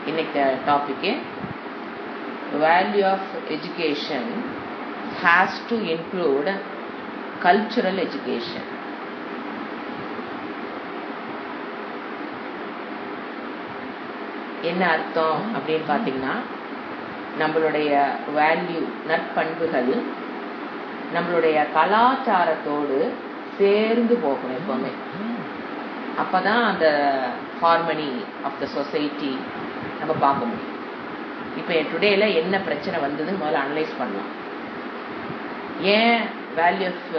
இன்னைக்கு topic value of education has to include cultural education. என்ன அர்த்தம் அப்படின்னு பார்த்தீங்கன்னா, நம்மளுடைய வேல்யூ நற்பண்புகள் நம்மளுடைய கலாச்சாரத்தோடு சேர்ந்து போகணும் எப்பவுமே. அப்பதான் அந்த ஹார்மனி ஆஃப் த சொசைட்டி நம்ம பார்க்க முடியும். இப்போ டுடேல என்ன பிரச்சனை வந்ததுன்னு முதல்ல அனலைஸ் பண்ணலாம். ஏன் வேல்யூ ஆஃப்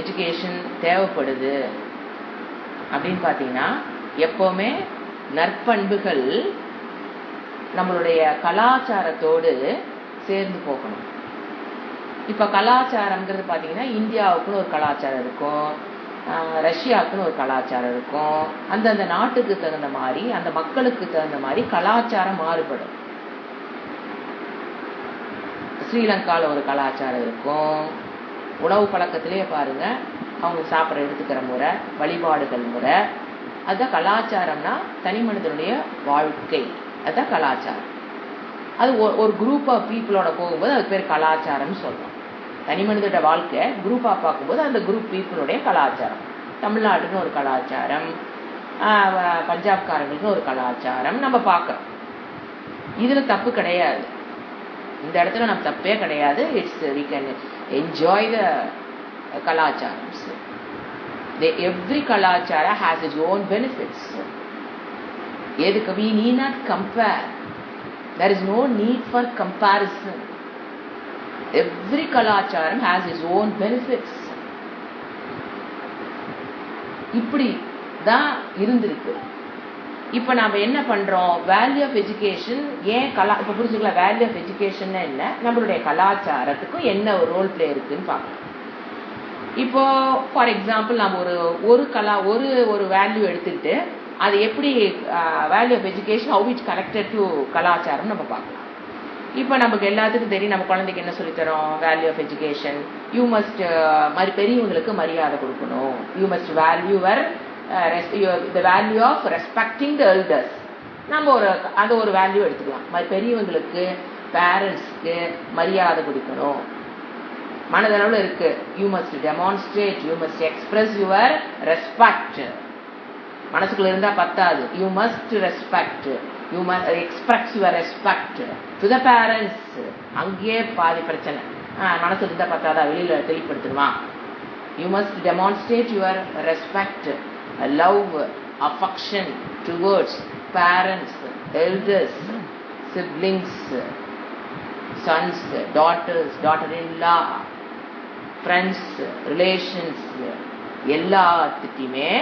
எஜுகேஷன் தேவைப்படுது அப்படின்னு பார்த்தீங்கன்னா, எப்பவுமே நற்பண்புகள் நம்மளுடைய கலாச்சாரத்தோடு சேர்ந்து போகணும். இப்போ கலாச்சாரம்ங்கிறது பார்த்தீங்கன்னா, இந்தியாவுக்குன்னு ஒரு கலாச்சாரம் இருக்கும், ரஷ்யாவுக்குன்னு ஒரு கலாச்சாரம் இருக்கும். அந்தந்த நாட்டுக்கு தகுந்த மாதிரி, அந்த மக்களுக்கு தகுந்த மாதிரி கலாச்சாரம் மாறுபடும். ஸ்ரீலங்காவில் ஒரு கலாச்சாரம் இருக்கும். உணவு பழக்கத்திலே பாருங்க, அவங்க சாப்பிட்ற எடுத்துக்கிற முறை, வழிபாடுகள் முறை, அதுதான் கலாச்சாரம்னா தனி மனிதனுடைய வாழ்க்கை, அதுதான் கலாச்சாரம். அது ஒரு குரூப் ஆஃப் பீப்புளோட போகும்போது அது பேர் கலாச்சாரம்னு சொல்றோம். தனி மனிதோட வாழ்க்கை குரூப்பாக பார்க்கும்போது அந்த குரூப் பீப்புளுடைய கலாச்சாரம். தமிழ்நாட்டுக்குன்னு ஒரு கலாச்சாரம், பஞ்சாப்காரங்களுக்குன்னு ஒரு கலாச்சாரம் நம்ம பார்க்குறோம். இதில் தப்பு கிடையாது, இந்த இடத்துல நம்ம தப்பே கிடையாது. It's we can enjoy the கலாச்சாரம்ஸ். எவ்ரி கலாச்சார ஹேஸ் இட்ஸ் ஓன் பெனிஃபிட்ஸ். எதுக்கு we need not compare. There is no need for comparison. Every கலாச்சாரம் has its own benefits. இப்படி தான் இருந்திருக்கு. இப்போ நாம என்ன பண்றோம், வேல்யூ ஆஃப் எஜுகேஷன் ஏன் இப்போ புரிஞ்சுக்கலாம். வேல்யூ ஆஃப் எஜுகேஷன் என்ன, நம்மளுடைய கலாச்சாரத்துக்கும் என்ன ஒரு ரோல் பிளே இருக்குன்னு பார்க்கலாம். இப்போ ஃபார் எக்ஸாம்பிள் நம்ம ஒரு வேல்யூ எடுத்துக்கிட்டு அது எப்படி value of education how it connected to கலாச்சாரம் நம்ம பார்க்கலாம். இப்போ நமக்கு எல்லாத்துக்கும் தெரியும், நம்ம குழந்தைக்கு என்ன சொல்லித்தரோம், value of education you must பெரியவங்களுக்கு மரியாதை கொடுக்கணும், you must value the value of respecting the elders. நம்ம அது ஒரு வேல்யூ எடுத்துக்கலாம். பெரியவங்களுக்கு பேரண்ட்ஸ்க்கு மரியாதை கொடுக்கணும், மனதளவில் இருக்கு. You must demonstrate, you must express your respect. மனசுக்குள்ள இருந்தா பத்தாது, you must respect, you must express your respect to the parents. அங்கேயே பாதி பிரச்சனை. மனசுல இருந்தா பத்தாதா, வெளியில தெளிப்படுத்துமா. You must demonstrate your respect, love, affection towards parents, elders, siblings, sons, daughters, daughter-in-law, friends, relations, எல்லாத்துக்குமே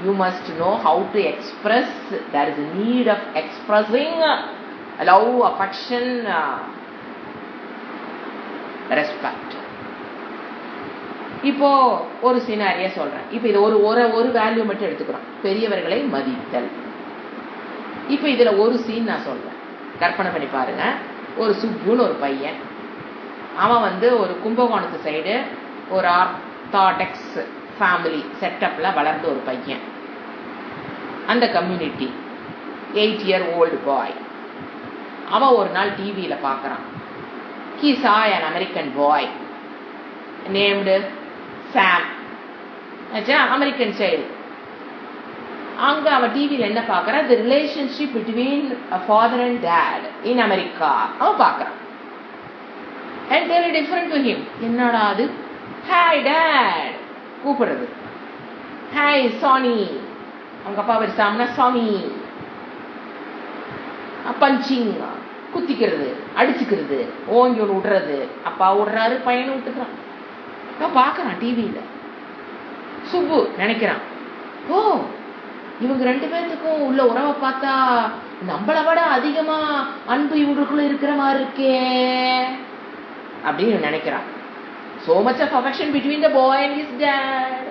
you must know how to express. There is a need of expressing love, affection, respect. இப்போ ஒரு scenario சொல்றேன். இப்போ இது ஒரு value மட்டும் எடுத்துக்கிறோம், பெரியவர்களை மதித்தல். இப்போ இதுல ஒரு சீன் நான் சொல்றேன், கற்பனை பண்ணி பாருங்க. ஒரு சுப்புன்னு ஒரு பையன், அவன் ஒரு கும்பகோணத்து சைடு ஒரு ஆர்த்தாடெக்ஸ் ஃபேமிலி செட்டப்ல வளர்ந்த ஒரு பையன். அந்த கம்யூனிட்டி 8-year-old பாய். அவன் ஒரு நாள் டிவியில பார்க்கறான். He saw an American boy named Sam. American child. அங்க அவன் டிவியில என்ன பார்க்கறான், the relationship between a father and dad in America அவன் பார்க்கறான். and very different to him. என்னடா அது, hi dad கூப்பிடுறது, hi Sonny, அவங்க அப்பா பேர் சாம்னா சாமி. பஞ்சிங், குத்திக்கிறது, அடிச்சுக்கிறது, ஓங்கி ஒன்று விடுறது. அப்பா விடுறாரு, பையனை விட்டுக்கிறான். அவன் பார்க்கறான் டிவியில. சுப்பு நினைக்கிறான், ஓ இவங்க ரெண்டு பேர்த்துக்கும் உள்ள உறவை பார்த்தா நம்மளை விட அதிகமா அன்பு இவங்களுக்குள்ள இருக்கிற மாதிரி இருக்கே அப்படின்னு நினைக்கிறான். So much of affection between the boy and his dad.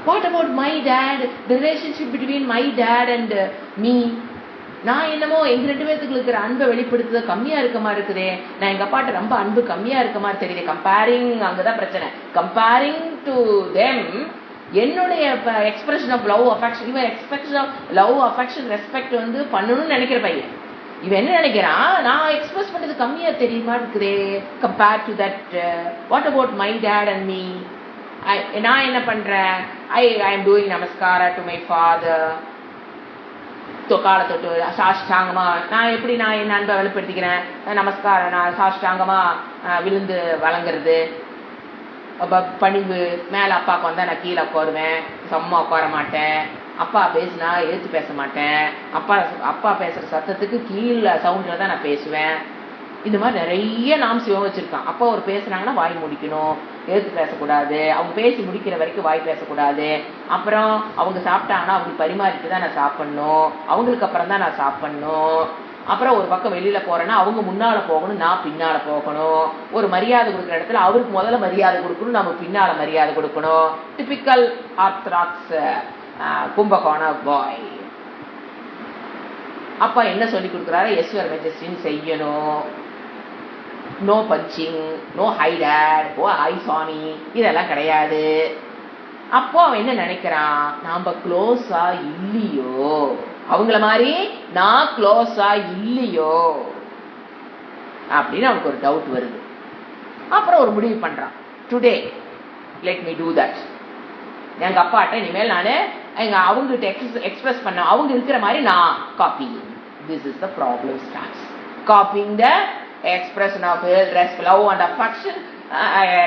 What about my dad? The relationship between my dad and me. நான் என்னமோ எங்க ரெண்டு பேர்த்துக்கு இருக்கிற அன்பை வெளிப்படுத்துறது கம்மியா இருக்க மாதிரி இருக்குதே, நான் எங்க அப்பாட்ட ரொம்ப அன்பு கம்மியா இருக்க மாதிரி தெரியுது. கம்பேரிங், அங்கதான் பிரச்சனை. கம்பேரிங் டு தெம் என்னுடைய எக்ஸ்பிரஷன் ஆஃப் லவ் அஃபெக்ஷன், இவன் expression of love affection respect வந்து பண்ணணும்னு நினைக்கிற பையன். இவன் என்ன நினைக்கிறான், நான் எக்ஸ்பிரஸ் பண்ணது கம்மியா தெரியுமா இருக்குதே compared to that, what about my dad and me. நான் என்ன பண்றேன், I am doing namaskara to my father, காலை தொட்டு சாஷ்டாங்கமா, நான் எப்படி நான் என் அன்பை வெளிப்படுத்திக்கிறேன், நமஸ்காரம், நான் சாஷ்டாங்கமா விழுந்து வழங்குறது, பணிவு, மேலே அப்பாவுக்கு வந்தால் நான் கீழே உட்காருவேன், சும்மா உட்கார மாட்டேன், அப்பா பேசினா ஏற்று பேச மாட்டேன், அப்பா பேசுகிற சத்தத்துக்கு கீழே சவுண்டில் தான் நான் பேசுவேன். இந்த மாதிரி நிறைய நாம் சிவம் வச்சுருக்கான். அப்பா ஒரு பேசுகிறாங்கன்னா வாய் முடிக்கணும், ஏற்று பேசக்கூடாது, அவங்க பேசி முடிக்கிற வரைக்கும் வாய் பேசக்கூடாது, அப்புறம் அவங்க சாப்பிட்டாங்கன்னா அவங்களுக்கு பரிமாறிட்டு தான் நான் சாப்பிட்ணும், அவங்களுக்கு அப்புறம் தான் நான் சாப்பிட்ணும், அப்புறம் ஒரு பக்கம் வெளியில் போகிறேன்னா அவங்க முன்னால் போகணும், நான் பின்னால் போகணும், ஒரு மரியாதை கொடுக்குற இடத்துல அவருக்கு முதல்ல மரியாதை கொடுக்கணும், நம்ம பின்னால் மரியாதை கொடுக்கணும். Typical orthodox Kumbakona boy. அப்பா என்ன சொல்லி கொடுக்குறாரு, எஸ்வர் மெஜஸ்டின்னு செய்யணும், no punching, no hi dad, oh hi சாமி, இதெல்லாம் கிடையாது. அப்போ அவன் என்ன நினைக்கிறான், நாம க்ளோஸா இல்லையோ, அவங்கள மாதிரி நான் க்ளோஸா இல்லையோ அப்படின்னு அவனுக்கு ஒரு டவுட் வருது. அப்புறம் ஒரு முடிவு பண்றான், today let me do that. எங்க அப்பாட்ட இனிமேல் நான் அவங்ககிட்ட எக்ஸ்பிரஸ் பண்ண, அவங்க இருக்கிற மாதிரி நான் copy. This is the problem starts. Copying the expression of love and affection,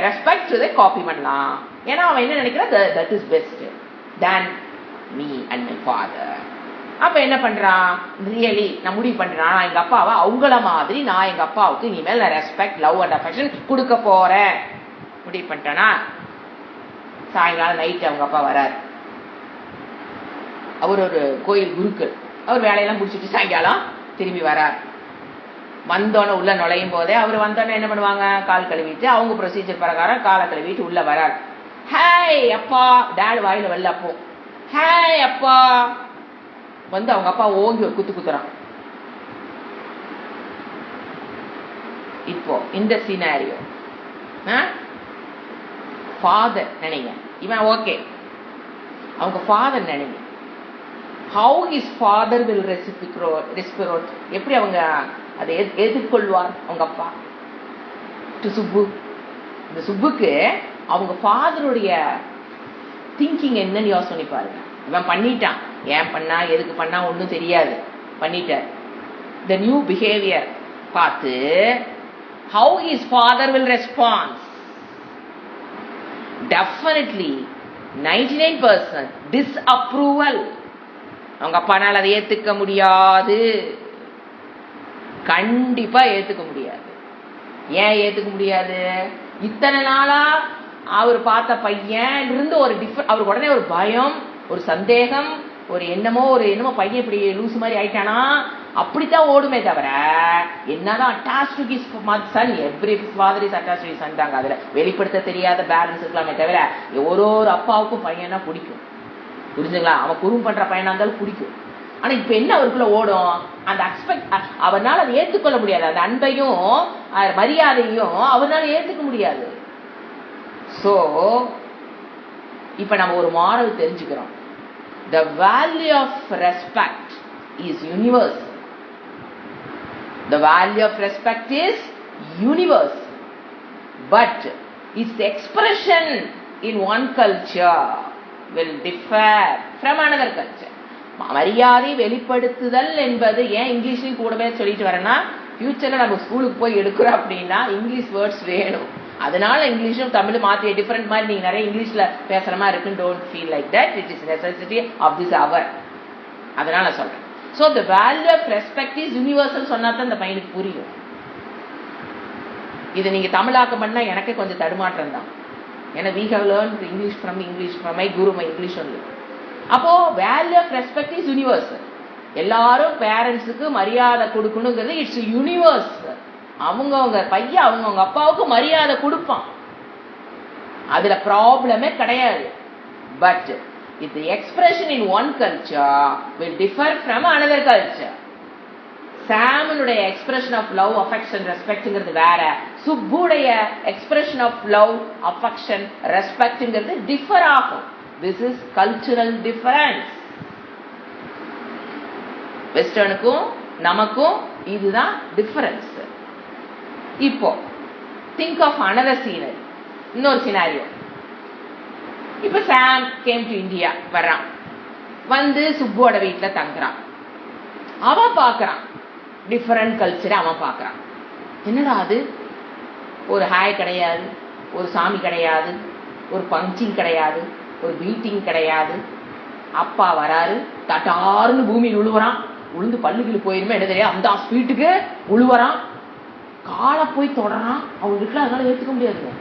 respect இதை காப்பி பண்ணலாம். ஏன்னா அவன் என்ன நினைக்கிறான், that is best than me and my father. அப்ப என்ன பண்றான், ரியலி நான் முடிவு பண்றான், நான் எங்க அப்பாவை அவங்கள மாதிரி நான் எங்க அப்பாவுக்கு இனிமேல் நான் ரெஸ்பெக்ட் லவ் அண்ட் அஃபெக்ஷன் கொடுக்க போறேன் முடிவு பண்ணிட்டானா. சாயங்காலம் நைட் அவங்க அப்பா வராரு. அவர் ஒரு கோயில் குருக்கள், அவர் வேலையெல்லாம் முடிச்சுட்டு சாயங்காலம் திரும்பி வரார். வந்தோன்னே உள்ள நுழையும் போதே அவர் வந்தோன்னே என்ன பண்ணுவாங்க, கால் கழுவிட்டு அவங்க ப்ரொசீஜர் பிரகாரம் காலை கழுவிட்டு உள்ள வரார். ஹாய் அப்பா, டேட் வாயில வரல. அப்போ ஹாய் அப்பா வந்து அவங்க அப்பா ஓங்கி ஒரு குத்து குத்துறான். இப்போ இந்த சினாரியோ ஃபாதர் நினைங்க, இவன் ஓகே, அவங்க ஃபாதர் நினைங்க, ஹவு ஹிஸ் ஃபாதர் வில் ரெஸ்பிரோட், எப்படி அவங்க அதை எதிர்கொள்வார் அவங்க அப்பா டு சுப்பு. இந்த சுப்புக்கு அவங்க ஃபாதருடைய திங்கிங் என்னன்னு யோசனை பாருங்க. இவன் பண்ணிட்டான், ஏன் பண்ணா எதுக்கு பண்ணா ஒன்றும் தெரியாது, பண்ணிட்டார். த நியூ பிஹேவியர் பார்த்து how his father will response. Definitely 99% disapproval. அவங்க அப்பானால் அதை ஏத்துக்க முடியாது, கண்டிப்பா ஏத்துக்க முடியாது. ஏன் ஏத்துக்க முடியாது, இத்தனை நாளா அவர் பார்த்த பையன் இருந்து ஒரு அவருக்கு உடனே ஒரு பயம், ஒரு சந்தேகம், ஒரு என்னமோ பையன் இப்படி லூசு மாதிரி ஆயிட்டானா அப்படித்தான் ஓடுமே தவிர, என்னதான் attach to his son, every father is attach to his son தாங்க. அதுல வெளிப்படுத்த தெரியாத பேலன்ஸ் இருக்கலாமே தவிர ஒரு அப்பாவுக்கும் பையனா பிடிக்கும், புரிஞ்சுங்களா? அவன் குறும் பண்ற பையனா இருந்தாலும் பிடிக்கும். ஆனா இப்ப என்ன அவருக்குள்ள ஓடும், அந்த அவனால அதை ஏற்றுக்கொள்ள முடியாது, அந்த அன்பையும் மரியாதையும் அவனால ஏத்துக்க முடியாது. சோ இப்ப நம்ம ஒரு மாரல் தெரிஞ்சுக்கிறோம். The value of respect is universal. The value of respect is universal, but its expression in one culture will differ from another culture. மரியாதை வெளிப்படுத்துதல் என்பது ஏன் இங்கிலீஷ்லயும் கூடவே சொல்லிட்டு வரேன்னா, ஃபியூச்சர்ல நம்ம ஸ்கூலுக்கு போய் எடுக்கிறோம் அப்படின்னா இங்கிலீஷ் வேர்ட்ஸ் வேணும். அதனால இங்கிலீஷும் தமிழும் மாற்றி டிஃபரெண்ட் மாதிரி நீங்க நிறைய இங்கிலீஷ்ல பேசுற மாதிரி இருக்குன்னு don't feel like that. It is necessity of this hour. அதனால சொல்றேன். So the value of respect is universal சொன்னா தான் இந்த பையனுக்கு புரியும். இது நீங்க தமிழாக்கம் பண்ணா எனக்கே கொஞ்சம் தடுமாற்றம் தான். ஏன்னா we have learned English from my guru, my English only. அப்போ value of respect is universal. எல்லாரும் பேரண்ட்ஸுக்கு மரியாதை கொடுக்கணுங்கிறது இட்ஸ் யூனிவர்சல். அவங்கவுங்க பையன் அவங்கவுங்க அப்பாவுக்கு மரியாதை கொடுப்பான், அதுல ப்ராப்ளமே கிடையாது. பட் இது expression in one culture will differ from another culture. சாமனுடைய எக்ஸ்பிரஷன் ஆஃப் லவ் அஃபெக்ஷன் ரெஸ்பெக்ட்ங்கிறது வேற, சுப்புடைய எக்ஸ்பிரஷன் ஆஃப் லவ் அஃபெக்ஷன் ரெஸ்பெக்ட்ங்கிறது டிஃபர் ஆகும். This is cultural difference. வெஸ்டர்னுக்கும் நமக்கும் இதுதான் டிஃபரன்ஸ். இப்போ திங்க் ஆஃப் another scenery. இன்னொரு சினாரியோ. இப்ப சாம் கேம் டு இந்தியா வர்றான். வந்து சுப்போட வீட்டுல தங்குறான். அவன் பாக்குறான் டிஃபரண்ட் கல்ச்சரை. அவன் பாக்குறான், என்னடா அது, ஒரு ஹாய் கிடையாது, ஒரு சாமி கிடையாது, ஒரு பஞ்சிங் கிடையாது, ஒரு பீட்டிங் கிடையாது. அப்பா வராரு, தட்டாருன்னு பூமியில் உழுவுறான். உளுந்து பல்லுகில் போயிருமே என்ன தெரியாது, அந்த ஸ்பீட்டுக்கு உழுவுறான். காலை போய் தொடறான். அவங்களுக்கு அதனால ஏற்றுக்க முடியாதுங்க.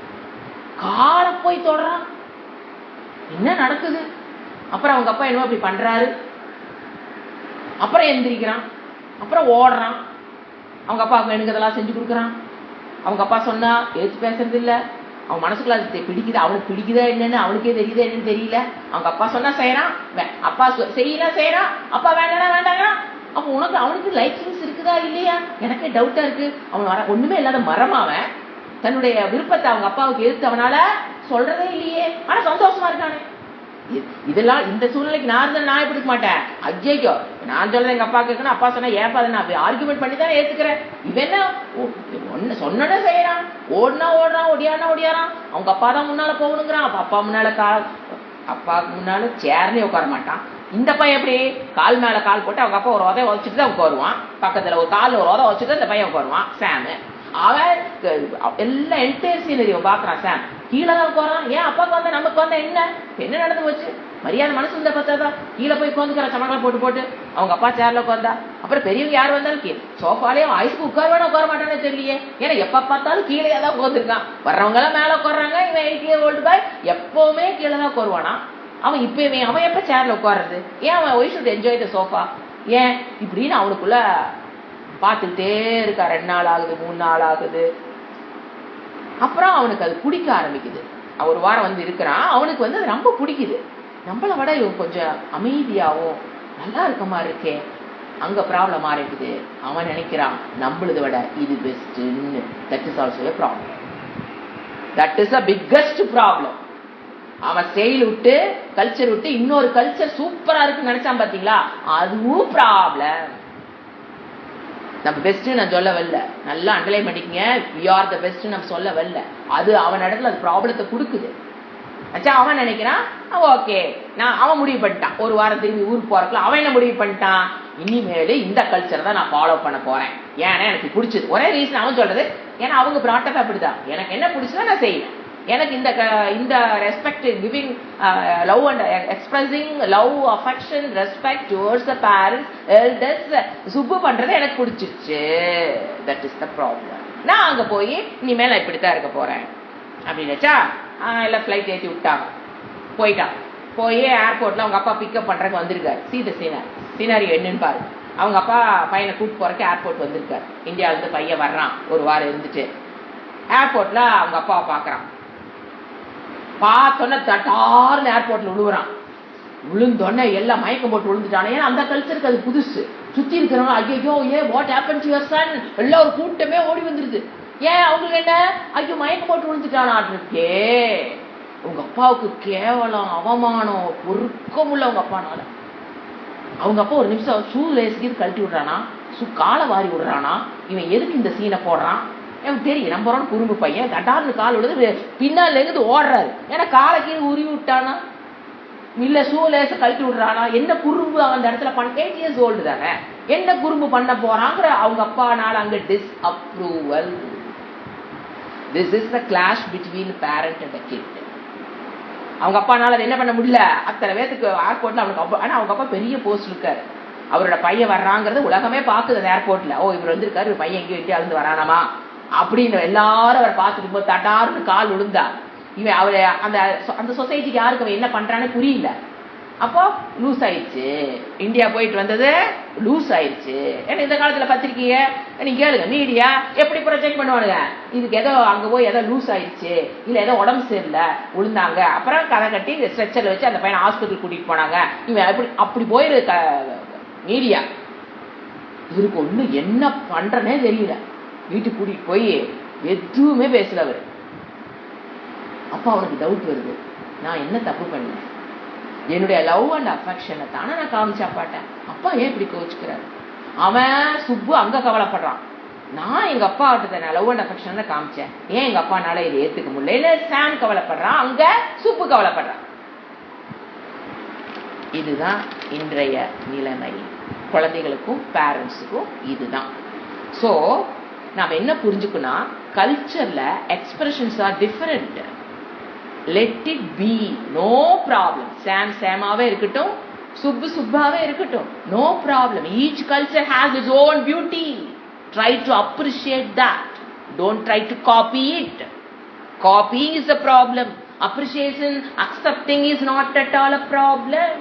காலை போய் தொடறான். என்ன நடக்குது? அப்புறம் அவங்க அப்பா என்னவோ அப்படி பண்றாரு. அப்புறம் எந்திரிக்கிறான். அப்புறம் ஓடுறான். அவங்க அப்பா எனக்கு இதெல்லாம் செஞ்சு கொடுக்குறான். அவங்க அப்பா சொன்னா ஏற்று பேசுறது இல்லை. அவன் மனசுக்குள்ள அது பிடிக்குது. அவனுக்கு பிடிக்குதா என்னன்னு அவனுக்கே தெரியுதா என்னன்னு தெரியல. அவங்க அப்பா சொன்னா செய்யறான். அப்பா செய்யலாம் செய்யறான். அப்பா வேண்டானா வேண்டாங்க. அப்போ உனக்கு அவனுக்கு லைக்கிங்ஸ் இருக்குதா இல்லையா? எனக்கே டவுட்டா இருக்கு. அவன் ஒண்ணுமே இல்லாத மரமாவன் தன்னுடைய விருப்பத்தை அவங்க அப்பாவுக்கு எதிர்த்து அவனால சொல்றதே இல்லையே, ஆனா சந்தோஷமா இருக்கானே. இதெல்லாம் இந்த சூழ்நிலைக்கு நான் இருந்தாலும் நான் எப்படி இருக்க மாட்டேன். ஐயோ, நான் சொல்றேன் எங்க அப்பா கேட்கணும், அப்பா சொன்னா ஏப்பா அதை நான் ஆர்குமெண்ட் பண்ணி தானே ஏத்துக்கிறேன். இவன் என்ன ஒன்னு சொன்னோட செய்யறான். ஓடினா ஓடுறான், ஒடியானா ஒடியாரான். அவங்க அப்பா தான் முன்னால போகணுங்கிறான். அப்பா முன்னால அப்பாவுக்கு முன்னால சேர்னே உட்கார மாட்டான். இந்த பையன் எப்படி கால் மேல கால் போட்டு அவங்க அப்பா ஒரு உதவி வச்சுட்டு தான் உட்காருவான். பக்கத்துல ஒரு கால் ஒரு உதவி வச்சுட்டு இந்த பையன் உட்காருவான். சாமு அவன் எல்லா என்டையர் சீனரியை பாக்குறான். சாம் கீழே தான் உட்காரான். ஏன் அப்பாவுக்கு வந்தா நமக்கு வந்தா என்ன நடந்து போச்சு? மரியாதை மனசு இருந்த பார்த்தாதான் கீழே போய் உட்காந்துக்கிற சமங்களை போட்டு போட்டு அவங்க அப்பா சேர்ல உட்காந்தா. அப்புறம் பெரியவங்க யார் வந்தாலும் சோஃபாலே வயசுக்கு உட்காருவானு உட்கார மாட்டானே தெரியலையே. ஏன்னா எப்ப பார்த்தாலும் கீழே தான் உட்காந்துருக்கான். வர்றவங்க எல்லாம் மேல உட்காடுறாங்க. இவன் 8 year old பாய் எப்பவுமே கீழே தான் உட்காருவானா. அவன் இப்பவே அவன் எப்ப சேர்ல உட்காருறது? ஏன் அவன் why should enjoy the sofa? ஏன் இப்படின்னு அவனுக்குள்ள பார்த்துக்கிட்டே இருக்கா. 2 நாள் ஆகுது, 3 நாள் ஆகுது. அப்புறம் அவனுக்கு அது பிடிக்க ஆரம்பிக்குது. ஒரு வாரம் வந்து இருக்கிறான். அவனுக்கு வந்து அது ரொம்ப பிடிக்குது. நம்மளை விட இவன் கொஞ்சம் அமைதியாகவும் நல்லா இருக்க மாதிரி இருக்கே. அங்க ப்ராப்ளம் ஆரம்பிக்குது. அவன் நினைக்கிறான் நம்மளதை விட இது பெஸ்ட்ன்னு. That is also a problem. That is a biggest problem. அவன் ஸ்டைல் விட்டு கல்ச்சர் விட்டு இன்னொரு கல்ச்சர் சூப்பரா இருக்குன்னு நினைச்சான் பாத்தீங்களா, அதுவும் ப்ராப்ளம். நம்ம பெஸ்ட் நான் சொல்ல வரல, நல்லா அண்டர்லைன் பண்ணிக்கங்க. வி ஆர் த பெஸ்ட் நம்ம சொல்ல வரல. அது அவன் இடத்துல அது ப்ராப்ளத்தை கொடுக்குது. அச்சா அவன் நினைக்கிறான் ஓகே, அவன் முடிவு பண்ணிட்டான். ஒரு வாரம் திரும்பி ஊருக்கு போறதுல அவன் என்ன முடிவு பண்ணிட்டான், இனிமேலு இந்த கல்ச்சர் தான் நான் ஃபாலோ பண்ண போறேன். ஏன்னா எனக்கு பிடிச்சது. ஒரே ரீசன் அவன் சொல்றது, ஏன்னா அவங்க ப்ராட்டப் அப்படிதான். எனக்கு என்ன பிடிச்சதோ நான் செய்யலாம். எனக்கு இந்த respect, giving love and expressing love, affection, respect towards the parents, elders Subbu பண்றது எனக்கு பிடிச்சிருச்சு. That is the problem. நான் அங்க போய் இனிமேல் நான் இப்படித்தான் இருக்க போறேன் அப்படின்னாச்சா. எல்லாம் ஃபிளைட் ஏற்றி விட்டாங்க. போயிட்டான். போய் ஏர்போர்ட்ல அவங்க அப்பா பிக்கப் பண்றதுக்கு வந்திருக்காரு. சீத சீனாரி என்னன்னு பாரு. அவங்க அப்பா பையனை கூட்டு போறதுக்கு ஏர்போர்ட் வந்திருக்காரு. இந்தியாவில இருந்து பையன் வர்றான். ஒரு வாரம் இருந்துட்டு ஏர்போர்ட்ல அவங்க அப்பாவை பாக்குறான். பார்த்தோன்னே தட்டார்னு ஏர்போர்ட்ல விழுவுறான். விழுந்தோடனே எல்லாம் மயக்கம் போட்டு விழுந்துட்டானே. ஏன்னா அந்த கல்ச்சருக்கு அது புதுசு. சுத்தி இருக்கிறவங்க ஐயோ what happen to your son, எல்லாம் ஒரு கூட்டமே ஓடி வந்துருது. ஏன் அவங்களுக்கு என்ன, ஐயோ மயக்கம் போட்டு விழுந்துட்டானா இருக்கே. உங்க அப்பாவுக்கு கேவலம், அவமானம் பொறுக்க முடியல அவங்க அப்பானால. அவங்க அப்பா ஒரு நிமிஷம் ஷூ லேஸ்க்கு கழட்டி விடுறானா, காலை வாரி விடுறானா, இவன் எதுக்கு இந்த சீனை போடுறான் எனக்கு தெரியும். நம்பரோட குறும்பு பையன் கட்டார்னு கால் விழுது பின்னால இருந்து ஓடுறாரு. ஏன்னா காலை கீழே உருவி விட்டானா இல்ல ஷூ லேச கழட்டி விடுறானா, என்ன குறும்பு அந்த இடத்துல பண்ண. 8 years old தானே, என்ன குறும்பு பண்ண போறாங்கிற அவங்க அப்பானால அங்க disapproval. This is the clash between parent and kid. அவங்க அப்பானால அதை என்ன பண்ண முடியல. அத்தனை பேருக்கு ஏர்போர்ட்ல அவனுக்கு. ஆனா அவங்க அப்பா பெரிய போஸ்ட் இருக்காரு. அவரோட பையன் வர்றாங்கிறது உலகமே பாக்குது அந்த ஏர்போர்ட்ல. ஓ இவர் வந்திருக்காரு, பையன் எங்கேயும் இந்தியா இருந்து வரானாமா அப்படின்னு எல்லாரும் அவரை பார்த்துட்டு போது தட்டாருன்னு கால் விழுந்தா. இவன் அவரை அந்த சொசைட்டிக்கு யாருக்கு அவன் என்ன பண்றான்னு புரியல. அப்போ லூஸ் ஆயிடுச்சு. இந்தியா போயிட்டு வந்தது லூஸ் ஆயிடுச்சு. ஏன்னா இந்த காலத்துல பத்திரிக்கைய நீங்க கேளுங்க, மீடியா எப்படி ப்ரொஜெக்ட் பண்ணுவானுங்க. இதுக்கு ஏதோ அங்க போய் ஏதோ லூஸ் ஆயிடுச்சு, இல்ல ஏதோ உடம்பு சரியில்லை விழுந்தாங்க, அப்புறம் கதை கட்டி ஸ்ட்ரெச்சர்ல வச்சு அந்த பையனை ஹாஸ்பிட்டல் கூட்டிட்டு போனாங்க. இவன் அப்படி போயிரு மீடியா. இவருக்கு ஒண்ணு என்ன பண்றனே தெரியல. வீட்டுக்கு கூட்டிட்டு போய் எதுவுமே பேசல அவரு. அப்ப அவனுக்கு டவுட் வருது, நான் என்ன தப்பு பண்ணேன், என்னுடைய லவ் அண்ட் அஃபெக்ஷனை தானே நான் காமிச்சா பாட்டேன். அப்பா ஏன் இப்படி கோச்சுக்கிறாரு? அவன் சுப்பு அங்க கவலைப்படுறான், நான் எங்க அப்பா கிட்ட நான் லவ் அண்ட் அஃபெக்ஷன் தான் காமிச்சேன், ஏன் எங்க அப்பானால இதை ஏத்துக்க முடியல. சாம் கவலைப்படுறான், அங்க சுப்பு கவலைப்படுறான். இதுதான் இன்றைய நிலைமை. குழந்தைகளுக்கும் பேரண்ட்ஸுக்கும் இதுதான். ஸோ நாம என்ன புரிஞ்சுக்கணும், கல்ச்சர்ல expressions are different. Let it be, no problem. Sam சாமாவே இருக்கட்டும், சுப்பு சுப்பாவே இருக்கட்டும், no problem. Each culture has its own beauty. Try to appreciate that. Don't try to copy it. Copying is the problem. Appreciation, accepting is not at all a problem.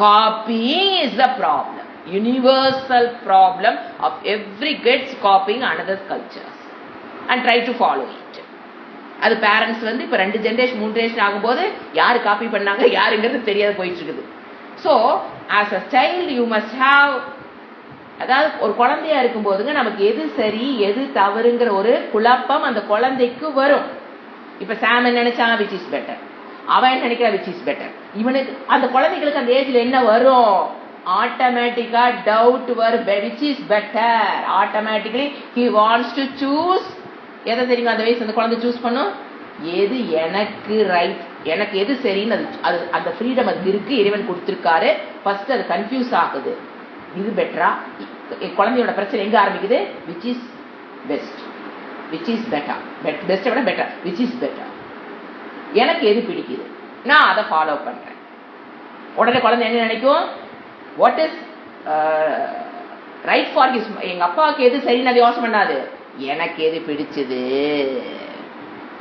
Copying is the problem. Universal problem of every kids copying another's cultures and try to follow it. அது parents வந்து இப்ப 2 generation 3 generation ஆகும்போது யாரு copy பண்ணாங்க யாருங்கிறது தெரியாத போயிட்டு இருக்குது. So as a child you must have, அதாவது ஒரு குழந்தையா இருக்கும் போதுங்க நமக்கு எது சரி எது தவறுங்கிற ஒரு குழப்பம் அந்த குழந்தைக்கு வரும். இப்ப சாம் என்ன நினைச்சான், விச் இஸ் பெட்டர், அவன் என்ன நினைக்கிறா விச் இஸ் பெட்டர். இவனுக்கு அந்த குழந்தைகளுக்கு அந்த ஏஜ்ல என்ன வரும், ஆட்டோமேட்டிக்கா டவுட் வரும், which is better. Automatically he wants to choose. எதை தெரியுங்க அந்த வயசு அந்த குழந்தை சூஸ் பண்ணும், எது எனக்கு ரைட், எனக்கு எது சரின்னு. அது அந்த ஃப்ரீடம் அதுக்கு இருக்கு, இறைவன் கொடுத்திருக்காரு. ஃபர்ஸ்ட் அது கன்ஃபியூஸ் ஆகுது, இது பெட்டரா. குழந்தையோட பிரச்சனை எங்க ஆரம்பிக்குது, which is best, which is better, பெஸ்ட்டை விட பெட்டர், விச் இஸ் பெட்டர், எனக்கு எது பிடிக்குது நான் அதை ஃபாலோ பண்றேன். உடனே குழந்தை என்ன நினைக்கும், what is right for his, எங்க அப்பாவுக்கு எது சரின்னு அதை யோசனை பண்ணாது, எனக்கு எது பிடிச்சது.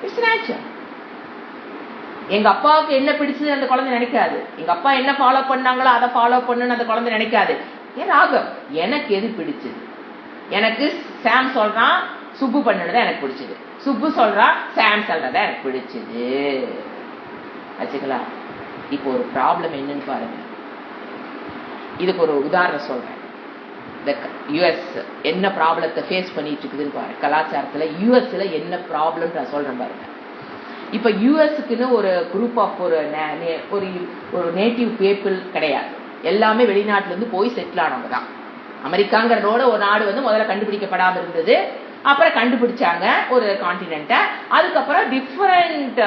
It's nature. எங்க அப்பாவுக்கு என்ன பிடிச்சது அந்த குழந்தை நினைக்காது, எங்க அப்பா என்ன ஃபாலோ பண்ணாங்களோ அதை ஃபாலோ பண்ணுன்னு அந்த குழந்தை நினைக்காது. ஏன் ராகம், எனக்கு எது பிடிச்சது. எனக்கு சாம் சொல்றான் சுப்பு பண்ணதான் எனக்கு பிடிச்சது, சுப்பு சொல்றான் சாம் சொல்றதா எனக்கு பிடிச்சது. வச்சுக்கலாம். இப்போ ஒரு ப்ராப்ளம் என்னன்னு பாருங்க. இதுக்கு ஒரு உதாரணம் சொல்றேன். யுஎஸ் என்ன ப்ராப்ளத்தை ஃபேஸ் பண்ணிட்டு இருக்குதுன்னு பாருங்க. கலாச்சாரத்துல யுஎஸ்ல என்ன ப்ராப்ளம் நான் சொல்றேன் பாருங்க. இப்ப யுஎஸ்க்குன்னு ஒரு குரூப் ஆஃப் ஒரு நேட்டிவ் பீப்புள் கிடையாது, எல்லாமே வெளிநாட்டுல இருந்து போய் செட்டில் ஆனவங்க தான். அமெரிக்காங்கிறதோட ஒரு நாடு வந்து முதல்ல கண்டுபிடிக்கப்படாம இருந்தது, அப்புறம் கண்டுபிடிச்சாங்க ஒரு கான்டினென்ட்டை. அதுக்கப்புறம் different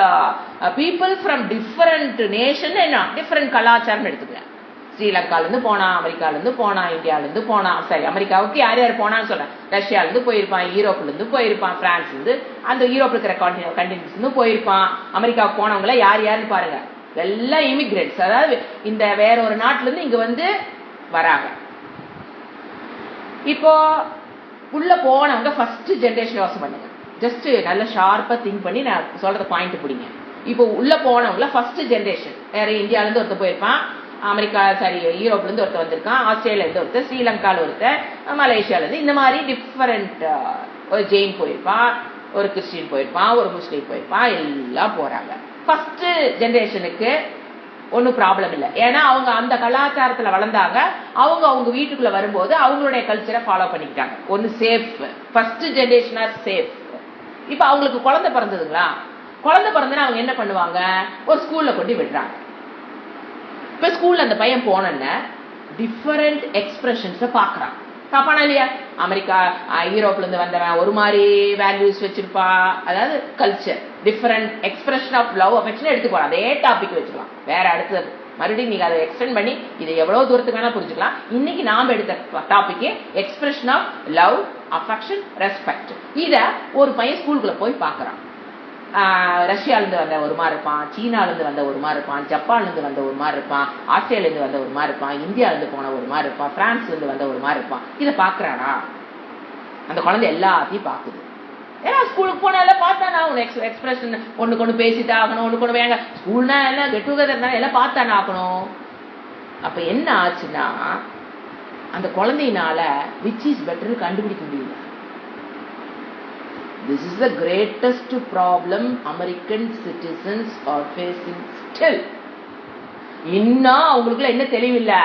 people from different nation, என்ன டிஃபரெண்ட் கலாச்சாரம் எடுத்துக்கிறேன். ஸ்ரீலங்கால இருந்து போனா, அமெரிக்கால இருந்து போனா, இந்தியால இருந்து போனா, சரி அமெரிக்காவுக்கு யார் யார் போனான்னு சொல்றேன், ரஷ்யால இருந்து போயிருப்பான், யூரோப்ல இருந்து போயிருப்பான், பிரான்ஸ்ல இருந்து, அந்த யூரோப்ல இருக்கிற கண்டினென்ட்ஸ் இருந்து போயிருப்பான். அமெரிக்காவுக்கு போனவங்கள யார் யாருன்னு பாருங்க, எல்லாம் இமிகிரேட்ஸ், அதாவது இந்த வேற ஒரு நாட்டுல இருந்து இங்க வந்து வராங்க. இப்போ உள்ள போனவங்க ஃபர்ஸ்ட் ஜெனரேஷன் யோசனை பண்ணுங்க, ஜஸ்ட் நல்ல ஷார்ப்பா திங்க் பண்ணி நான் சொல்ற பாயிண்ட் பிடிங்க. இப்போ உள்ள போனவங்கள ஃபர்ஸ்ட் ஜெனரேஷன் வேற இந்தியால இருந்து ஒருத்தர் போயிருப்பான், அமெரிக்கா சாரி யூரோப்ல இருந்து ஒருத்தர் வந்திருக்கான், ஆஸ்திரேலியா இருந்து ஒருத்தர், ஸ்ரீலங்கால ஒருத்தர், மலேசியால இருந்து, இந்த மாதிரி டிஃபரெண்ட், ஒரு ஜெயின் போயிருப்பான், ஒரு கிறிஸ்டின் போயிருப்பான், ஒரு முஸ்லீம் போயிருப்பான், எல்லாம் போறாங்க. ஃபர்ஸ்ட் ஜெனரேஷனுக்கு ஒன்னும் ப்ராப்ளம் இல்லை, ஏன்னா அவங்க அந்த கலாச்சாரத்துல வளர்ந்தாங்க. அவங்க வீட்டுக்குள்ள வரும்போது அவங்களுடைய கல்ச்சரை ஃபாலோ பண்ணிக்கிட்டாங்க. ஒன்னு safe, first generation R safe. இப்ப அவங்களுக்கு குழந்தை பிறந்ததுங்களா, குழந்தை பிறந்தனா அவங்க என்ன பண்ணுவாங்க, ஒரு ஸ்கூல்ல கொண்டு விடுறாங்க. இப்ப ஸ்கூல்ல அந்த பையன் போனோன்னு டிஃபரெண்ட் எக்ஸ்பிரஷன்ஸ பாக்குறான். பாப்பானா இல்லையா, அமெரிக்கா யூரோப்ல இருந்து வந்தவன் ஒரு மாதிரி வேல்யூஸ் வச்சிருப்பான், அதாவது culture different expression of love affection எடுத்து போறான். அதே டாபிக் வச்சுக்கலாம், வேற அடுத்தது மறுபடியும் நீங்க அதை எக்ஸ்டெண்ட் பண்ணி இதை எவ்வளவு தூரத்துக்கு வேணா புரிஞ்சுக்கலாம். இன்னைக்கு நாம எடுத்த topic expression of love affection respect. இத ஒரு பையன் ஸ்கூலுக்குள்ள போய் பாக்குறான். ரஷ்யால இருந்து வந்த ஒரு மாதிரி இருப்பான், சீனால இருந்து வந்த ஒரு மாதிரி இருப்பான், ஜப்பான்ல இருந்து வந்த ஒரு மாதிரி இருப்பான், ஆஸ்திரேலியா இருந்து வந்த ஒரு மாதிரி இருப்பான், இந்தியால இருந்து போன ஒரு மாதிரி இருப்பான், பிரான்ஸ்ல இருந்து வந்த ஒரு மாதிரி இருப்பான். இதை பாக்குறானா அந்த குழந்தை, எல்லாத்தையும் பாக்குது. ஏன்னா ஸ்கூலுக்கு போனால பார்த்தானா எக்ஸ்பிரஷன், ஒண்ணுக்கு ஒண்ணு பேசிட்டு ஆகணும், ஒண்ணுக்கு ஒண்ணு வேங்க, ஸ்கூல்னா எல்லாம் கெட் டுகெதர் எல்லாம் பார்த்தானே ஆகணும். அப்ப என்ன ஆச்சுன்னா அந்த குழந்தையினால விச் இஸ் பெட்டர் கண்டுபிடிக்க முடியல. This is the greatest problem American citizens are facing still. இன்னும் அவங்களுக்குள்ள என்ன தெளிவில்லை,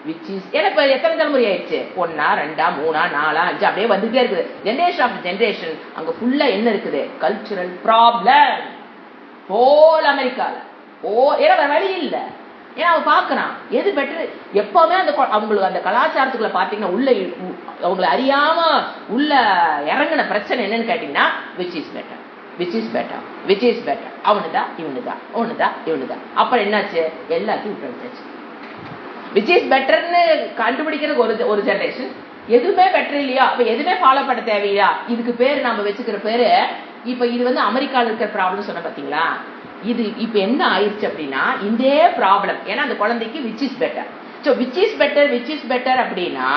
which is ஏன்னா எத்தனை தலைமுறை ஆயிடுச்சு, 1 2 3 4 5 அப்படியே வந்துட்டே இருக்குது. ஜெனரேஷன் ஆஃப் ஜெனரேஷன் அங்க ஃபுல்லா என்ன இருக்குது, கல்ச்சுரல் ப்ராப்ளம். ஹோல் அமெரிக்கால ஏன்னா வழி இல்லை, ஏன்னா அவன் பாக்குறான் எது பெட்டர். எப்பவுமே அந்த அவங்களுக்கு அந்த கலாச்சாரத்துக்குள்ள பாத்தீங்கன்னா உள்ள அவங்களை அறியாம உள்ள இறங்கின பிரச்சனை என்னன்னு கேட்டீங்கன்னா which is better, which is better, which is better, அவனுதான் இவனுதான், அவனுதான் இவனுதான். அப்புறம் என்னாச்சு, எல்லாத்தையும் விட்டு வச்சாச்சு. விச் இஸ் பெட்டர்னு கண்டுபிடிக்கிறது ஒரு ஜெனரேஷன், எதுவுமே பெட்டர் இல்லையா, அப்ப எதுவுமே ஃபாலோ பண்ண தேவையா. இதுக்கு பேரு நம்ம வச்சுக்கிற பேரு, இப்ப இது வந்து அமெரிக்கால இருக்கிற ப்ராப்ளம் சொன்ன பாத்தீங்களா, இது இப்ப என்ன ஆயிடுச்சு அப்படின்னா இதே ப்ராப்ளம். ஏன்னா அந்த குழந்தைக்கு which is better. So which is better, which is better அப்படின்னா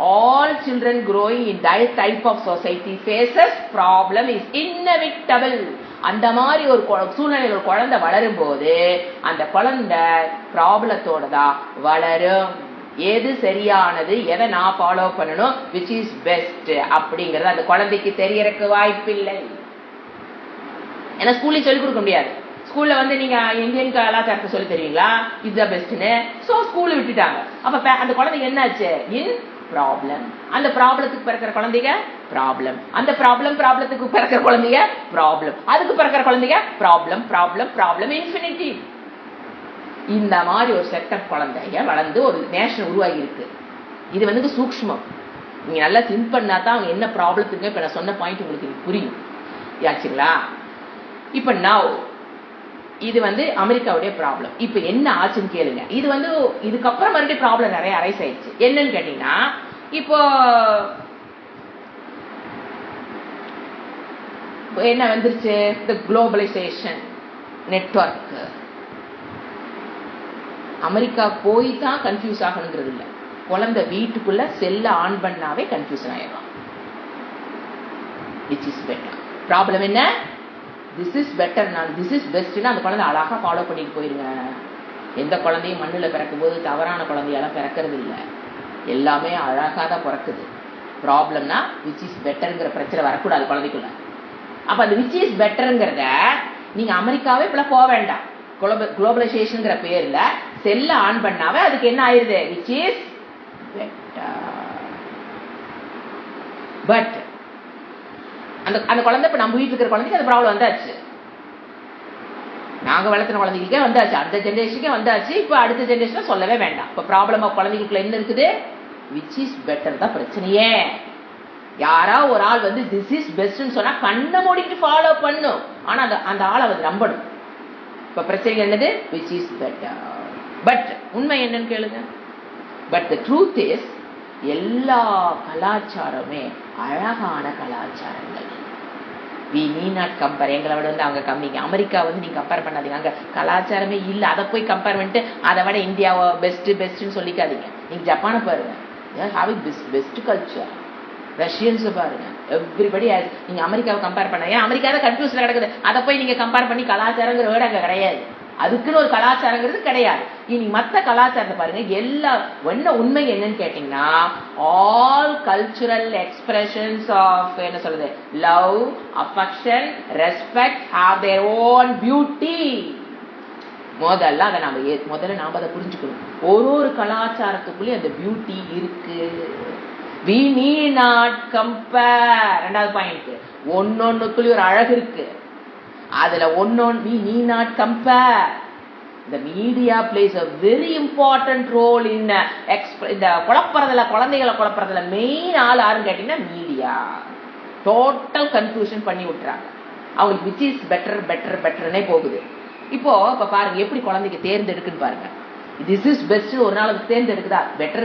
all children growing in that type of society faces problem is inevitable. அந்த மாதிரி ஒரு சூழ்நிலையில் ஒரு குழந்தை வளரும் போது அந்த குழந்தை ப்ராப்ளத்தோட தான் வளரும். எது சரியானது, எதை நான் ஃபாலோ பண்ணணும், விச் இஸ் பெஸ்ட் அப்படிங்கறது அந்த குழந்தைக்கு தெரியறதுக்கு வாய்ப்பில்லை. ஏன்னா ஸ்கூல்ல சொல்லிக் கொடுக்க முடியாது. ஸ்கூல்ல வந்து நீங்க இந்தியன் கலாச்சாரத்தை சொல்லி தருவீங்களா, இதுதான் பெஸ்ட்னு. சோ ஸ்கூல்ல விட்டுட்டாங்க. அப்ப அந்த குழந்தைக்கு என்னாச்சு, இன் ப்ராப்ளம். அந்த ப்ராப்ளத்துக்கு பிறக்கிற குழந்தைங்க ப்ராப்ளம், அந்த ப்ராப்ளத்துக்கு பிறக்கிற குழந்தைங்க ப்ராப்ளம், அதுக்கு பிறக்கிற குழந்தைங்க ப்ராப்ளம் ப்ராப்ளம் ப்ராப்ளம் இன்ஃபினிட்டி. இந்த மாதிரி ஒரு செட்டப் குழந்தைங்க வளர்ந்து ஒரு நேஷன் உருவாகி இருக்கு. இது வந்து சூக்ஷ்மம். நீங்க நல்லா திங்க் பண்ணா தான் அவங்க என்ன ப்ராப்ளத்துக்கு இப்ப நான் சொன்ன பாயிண்ட் உங்களுக்கு புரியும். யாச்சுங்களா? இப்ப நவ் இது வந்து அமெரிக்காவுடைய ப்ராப்ளம். இப்ப என்ன ஆச்சுன்னு கேளுங்க. இது வந்து இதுக்கப்புறம் மறுபடியும் ப்ராப்ளம் நிறைய அரைஸ் ஆயிடுச்சு. என்னன்னு கேட்டீங்கன்னா இப்போ என்ன வந்துருச்சு, இந்த குளோபலைசேஷன் நெட்வொர்க். அமெரிக்கா போய் தான் கன்ஃபியூஸ் ஆகணுங்கிறது இல்லை, குழந்தை வீட்டுக்குள்ள செல்ல ஆன் பண்ணாவே கன்ஃபியூஷன் ஆயிடும். Which is better. ப்ராப்ளம் என்ன, திஸ் இஸ் பெட்டர், நான் திஸ் இஸ் பெஸ்ட்னா அந்த குழந்தை அழகா ஃபாலோ பண்ணிட்டு போயிருங்க. எந்த குழந்தையும் மண்ணில் பிறக்கும் போது தவறான குழந்தையெல்லாம் பிறக்கிறது இல்லை, எல்லாமே அழகா தான் பிறக்குது. ப்ராப்ளம்னா விச் இஸ் பெட்டர்ங்கிற பிரச்சனை வரக்கூடாது குழந்தைக்குள்ள. அப்ப அந்த விச் இஸ் பெட்டர்ங்கிறத நீங்க அமெரிக்காவே இப்ப போக வேண்டாம். குளோபலைசேஷன் பேர்ல செல்ல ஆன் பண்ணாவே அதுக்கு என்ன ஆயிருது, விச் இஸ் பெட்டர். பட் அந்த குழந்தை இப்ப நம்ம வீட்டுல இருக்கிற குழந்தைக்கு அந்த ப்ராப்ளம் வந்தாச்சு, நாங்க வளர்த்துன குழந்தைகளுக்கே வந்தாச்சு, அந்த ஜெனரேஷனுக்கே வந்தாச்சு. இப்ப அடுத்த ஜெனரேஷன் சொல்லவே வேண்டாம். இப்ப ப்ராப்ளம் குழந்தைகளுக்குள்ள என்ன இருக்குது, விச் இஸ் பெட்டர் தான் பிரச்சனையே. யாரா ஒரு ஆள் வந்து திஸ் இஸ் பெஸ்ட்னு சொன்னா கண்ணை மூடிட்டு ஃபாலோ பண்ணும், ஆனா அந்த ஆளை வந்து நம்பணும். இப்ப பிரச்சனை என்னது, விச் இஸ் பெட்டர். பட் உண்மை என்னன்னு கேளுங்க. பட் தி ட்ரூத் இஸ் எல்லா கலாச்சாரமே அழகான கலாச்சாரங்கள். We need not compare. எங்களை விட வந்து அவங்க கம்மிங்க. அமெரிக்கா வந்து நீங்க கம்பேர் பண்ணாதீங்க, அங்க கலாச்சாரமே இல்லை. அதை போய் கம்பேர் பண்ணிட்டு அதை விட இந்தியாவை பெஸ்ட்னு சொல்லிக்காதீங்க. நீங்க ஜப்பானை பாருங்க, பெஸ்ட் கல்ச்சர். ரஷ்யன்ஸ் பாருங்க, எவ்ரிபடி. நீங்க அமெரிக்காவை கம்பேர் பண்ண, ஏன் அமெரிக்காவை கன்ஃபியூஸ்ல கிடக்குது, அதை போய் நீங்க கம்பேர் பண்ணி கலாச்சாரங்கிற வேர்டு அங்க கிடையாது. அதுக்குன்னு ஒரு கலாச்சாரங்கிறது கிடையாது. இனி மற்ற கலாச்சாரத்தை பாருங்க, எல்லா என்ன உண்மை என்னன்னு கேட்டீங்கன்னா ஆல் கல்ச்சுரல் எக்ஸ்பிரஷன்ஸ் ஆஃப் என்ன சொல்றது, love, affection, respect have their own beauty. முதல்ல அதை நாம அதை புரிஞ்சுக்கணும். ஒரு கலாச்சாரத்துக்குள்ளேயும் அந்த பியூட்டி இருக்கு. We need not compare. ரெண்டாவது பாயிண்ட், ஒன்னொன்னுக்குள்ளேயும் ஒரு அழகு இருக்கு. அதுல we need not compare. The media plays a very important role in இந்த குழந்தைகளை குழப்பறதுல மெயின் ஆள் யாருன்னு கேட்டீங்கன்னா மீடியா. டோட்டல் கன்ஃபியூஷன் பண்ணி விட்டுறாங்க. அவங்களுக்கு விச் இஸ் பெட்டர்னே போகுது. இப்ப பாருங்க எப்படி குழந்தைக்கு தேர்ந்தெடுக்குன்னு பாருங்க. திஸ் இஸ் பெஸ்ட் ஒரு நாள் தேர்ந்தெடுக்குதா,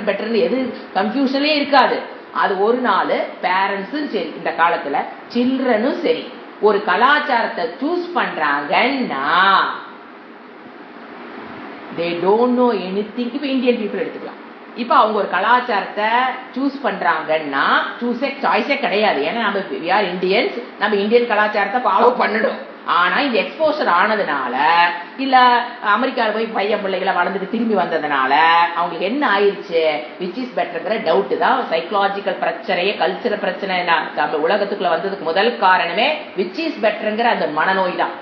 பெட்டர்னு எது கன்ஃபியூஷனே இருக்காது. அது ஒரு நாள் பேரண்ட்ஸும் சரி, இந்த காலத்துல சில்ட்ரனும் சரி, ஒரு கலாச்சாரத்தை சூஸ் பண்றாங்கன்னா they don't know anything. இப்ப இந்தியன் பீப்புள் எடுத்துக்கலாம். இப்ப அவங்க ஒரு கலாச்சாரத்தை சூஸ் பண்றாங்கன்னா சாய்ஸே கிடையாது. ஏன்னா நம்ம we are Indians, நம்ம இந்தியன் கலாச்சாரத்தை ஃபாலோ பண்ணணும். ஆனா இந்த எக்ஸ்போசர் ஆனதுனால, இல்ல அமெரிக்காவில் போய் பையன் பிள்ளைகளை வளர்ந்துட்டு திரும்பி வந்ததுனால அவங்களுக்கு என்ன ஆயிடுச்சு, விச் இஸ் பெட்டர்ங்கிற டவுட் தான் சைக்கலாஜிக்கல் பிரச்சனையே, கல்ச்சரல் பிரச்சனை. நம்ம உலகத்துக்குள்ள வந்ததுக்கு முதல் காரணமே விச் இஸ் பெட்டர்ங்கிற அந்த மனநோய் தான்.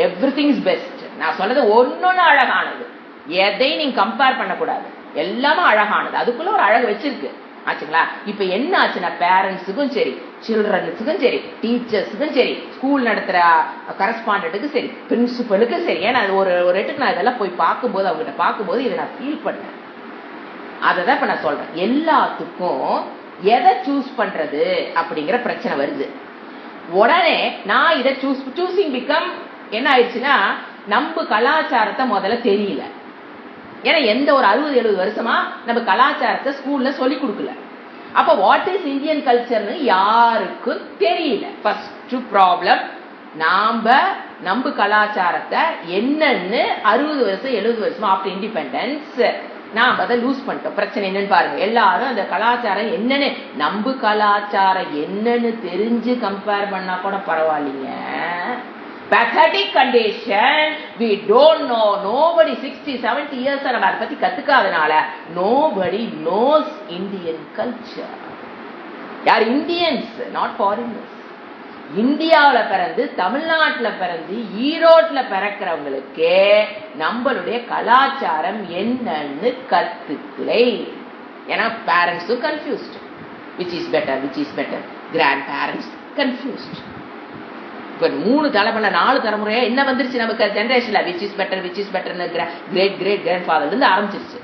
Everything is best. நான் சொன்னது ஒன்னொன்னு அழகானது, எதையும் நீங்க கம்பேர் பண்ணக்கூடாது, எல்லாமே அழகானது. அதுக்குள்ள ஒரு அழகு வச்சிருக்கு. ஆச்சுங்களா? இப்ப என்ன ஆச்சுன்னா பேரண்ட்ஸுக்கும் சரி, சில்ட்ரன்ஸுக்கும் சரி, டீச்சர்ஸுக்கும் சரி, ஸ்கூல் நடத்துற கரஸ்பாண்டன்ட்டுக்கும் சரி, பிரின்சிபலுக்கும் சரி, ஏன்னா ஒரு இடத்துக்கு நான் இதெல்லாம் போய் பார்க்கும்போது அவங்ககிட்ட பார்க்கும்போது இதை நான் ஃபீல் பண்ணேன். அதை தான் இப்ப நான் சொல்றேன். எல்லாத்துக்கும் எதை சூஸ் பண்றது அப்படிங்கிற பிரச்சனை வருது. உடனே நான் இதை சூசிங் பிகம் என்ன ஆயிடுச்சுன்னா, நம்ம கலாச்சாரத்தை முதல்ல தெரியல. ஏன்னா எந்த ஒரு 60-70 வருஷமா நம்ம கலாச்சாரத்தை ஸ்கூல்ல சொல்லி கொடுக்கல. அப்ப வாட் இஸ் இந்தியன் கல்ச்சர்னு யாருக்கும் தெரியல. ஃபர்ஸ்ட் ப்ராப்ளம், நம்ம கலாச்சாரத்தை என்னன்னு 60 வருஷம் 70 வருஷமா ஆஃப்டர் இண்டிபெண்டன்ஸ் நாம் அதை லூஸ் பண்ணிட்டோம். பிரச்சனை என்னன்னு பாருங்க. எல்லாரும் அந்த கலாச்சாரம் என்னன்னு, நம்ம கலாச்சாரம் என்னன்னு தெரிஞ்சு கம்பேர் பண்ணா கூட பரவாயில்லைங்க. pathetic condition, we don't know, nobody 60-70 years நம்ம அதை பத்தி கத்துக்காதனால nobody knows Indian culture. யார்? Indians, not foreigners. இந்தியாவில் பிறந்து தமிழ்நாட்டில் பிறந்து ஈரோட்ல பிறக்கிறவங்களுக்கு நம்மளுடைய கலாச்சாரம் என்னன்னு கத்துக்கலை. ஏன்னா பேரண்ட்ஸும் confused. Which is better, grand parents confused. இப்ப 3 தலைமுறை 4 தலைமுறையா என்ன வந்துருச்சு நமக்கு ஜெனரேஷன்ல, which is better great grand இருந்து ஆரம்பிச்சிருச்சு.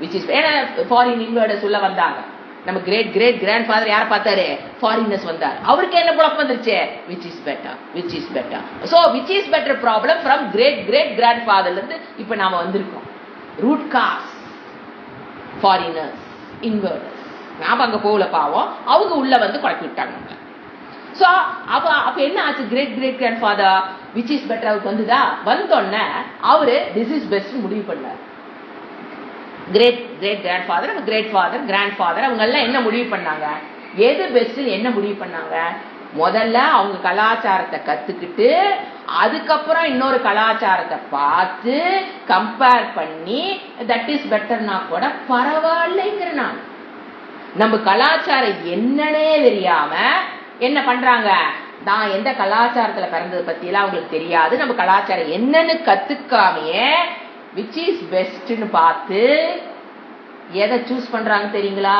விச் இஸ், ஏன்னா ஃபாரின் இன்வர்டர்ஸ் உள்ள வந்தாங்க. நம்ம கிரேட் கிராண்ட் ஃபாதர் யாரை பார்த்தாரு? ஃபாரினர்ஸ் வந்தார். அவருக்கு என்ன குழப்பம் வந்துருச்சு? Which is better. So which is better problem from great grand ஃபாதர்ல இருந்து இப்ப நாம வந்திருக்கோம். Root cause foreigners, invaders. நாம அங்க போகல பாவம், அவங்க உள்ள வந்து குழப்பி விட்டாங்க. சோ அப்ப என்ன ஆச்சு? Great grand father which is better அவருக்கு வந்துதா? வந்தோடனே அவரு திஸ் இஸ் பெஸ்ட் முடிவு பண்ணார். Great grand father, great father, grand father அவங்க எல்லாம் என்ன முடிவு பண்ணாங்க? எது பெஸ்ட் என்ன முடிவு பண்ணாங்க? முதல்ல அவங்க கலாச்சாரத்தை கத்துக்கிட்டு அதுக்கப்புறம் இன்னொரு கலாச்சாரத்தை பார்த்து கம்பேர் பண்ணி தட் இஸ் பெட்டர்னா கூட பரவாயில்லைங்கிற நான். நம்ம கலாச்சாரம் என்னன்னே தெரியாம என்ன பண்றாங்க? நான் எந்த கலாச்சாரத்துல பிறந்தது பத்தி எல்லாம் அவங்களுக்கு தெரியாது. நம்ம கலாச்சாரம் என்னன்னு கத்துக்காமையே விச் இஸ் பெஸ்ட்னு பார்த்து எதை சூஸ் பண்றாங்க தெரியுங்களா?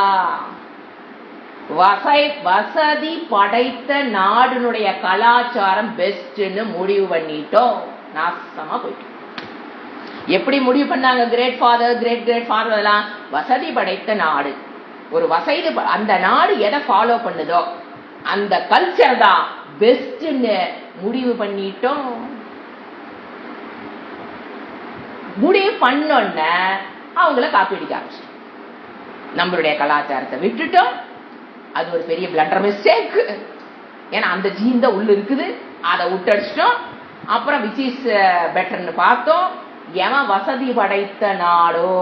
வசதி படைத்த நாடுனுடைய கலாச்சாரம் பெஸ்ட்னு முடிவு பண்ணிட்டோம். நாசமா போயிட்டோம். எப்படி முடிவு பண்ணாங்க? கிரேட் ஃபாதர் எல்லாம் வசதி படைத்த நாடு, ஒரு வசதி, அந்த நாடு எதை ஃபாலோ பண்ணுதோ அந்த கல்ச்சர் தான் பெஸ்ட்னு முடிவு பண்ணிட்டோம். முடிவு பண்ணோன்ன அவங்கள காப்பி அடிக்க ஆரம்பிச்சிட்டோம். நம்மளுடைய கலாச்சாரத்தை விட்டுட்டோம். அது ஒரு பெரிய பிளண்டர் மிஸ்டேக். ஏன்னா அந்த ஜீன் தான் உள்ள இருக்குது, அதை விட்டடிச்சிட்டோம். அப்புறம் விச் இஸ் பெட்டர்னு பார்த்தோம். எவன் வசதி படைத்த நாடோ,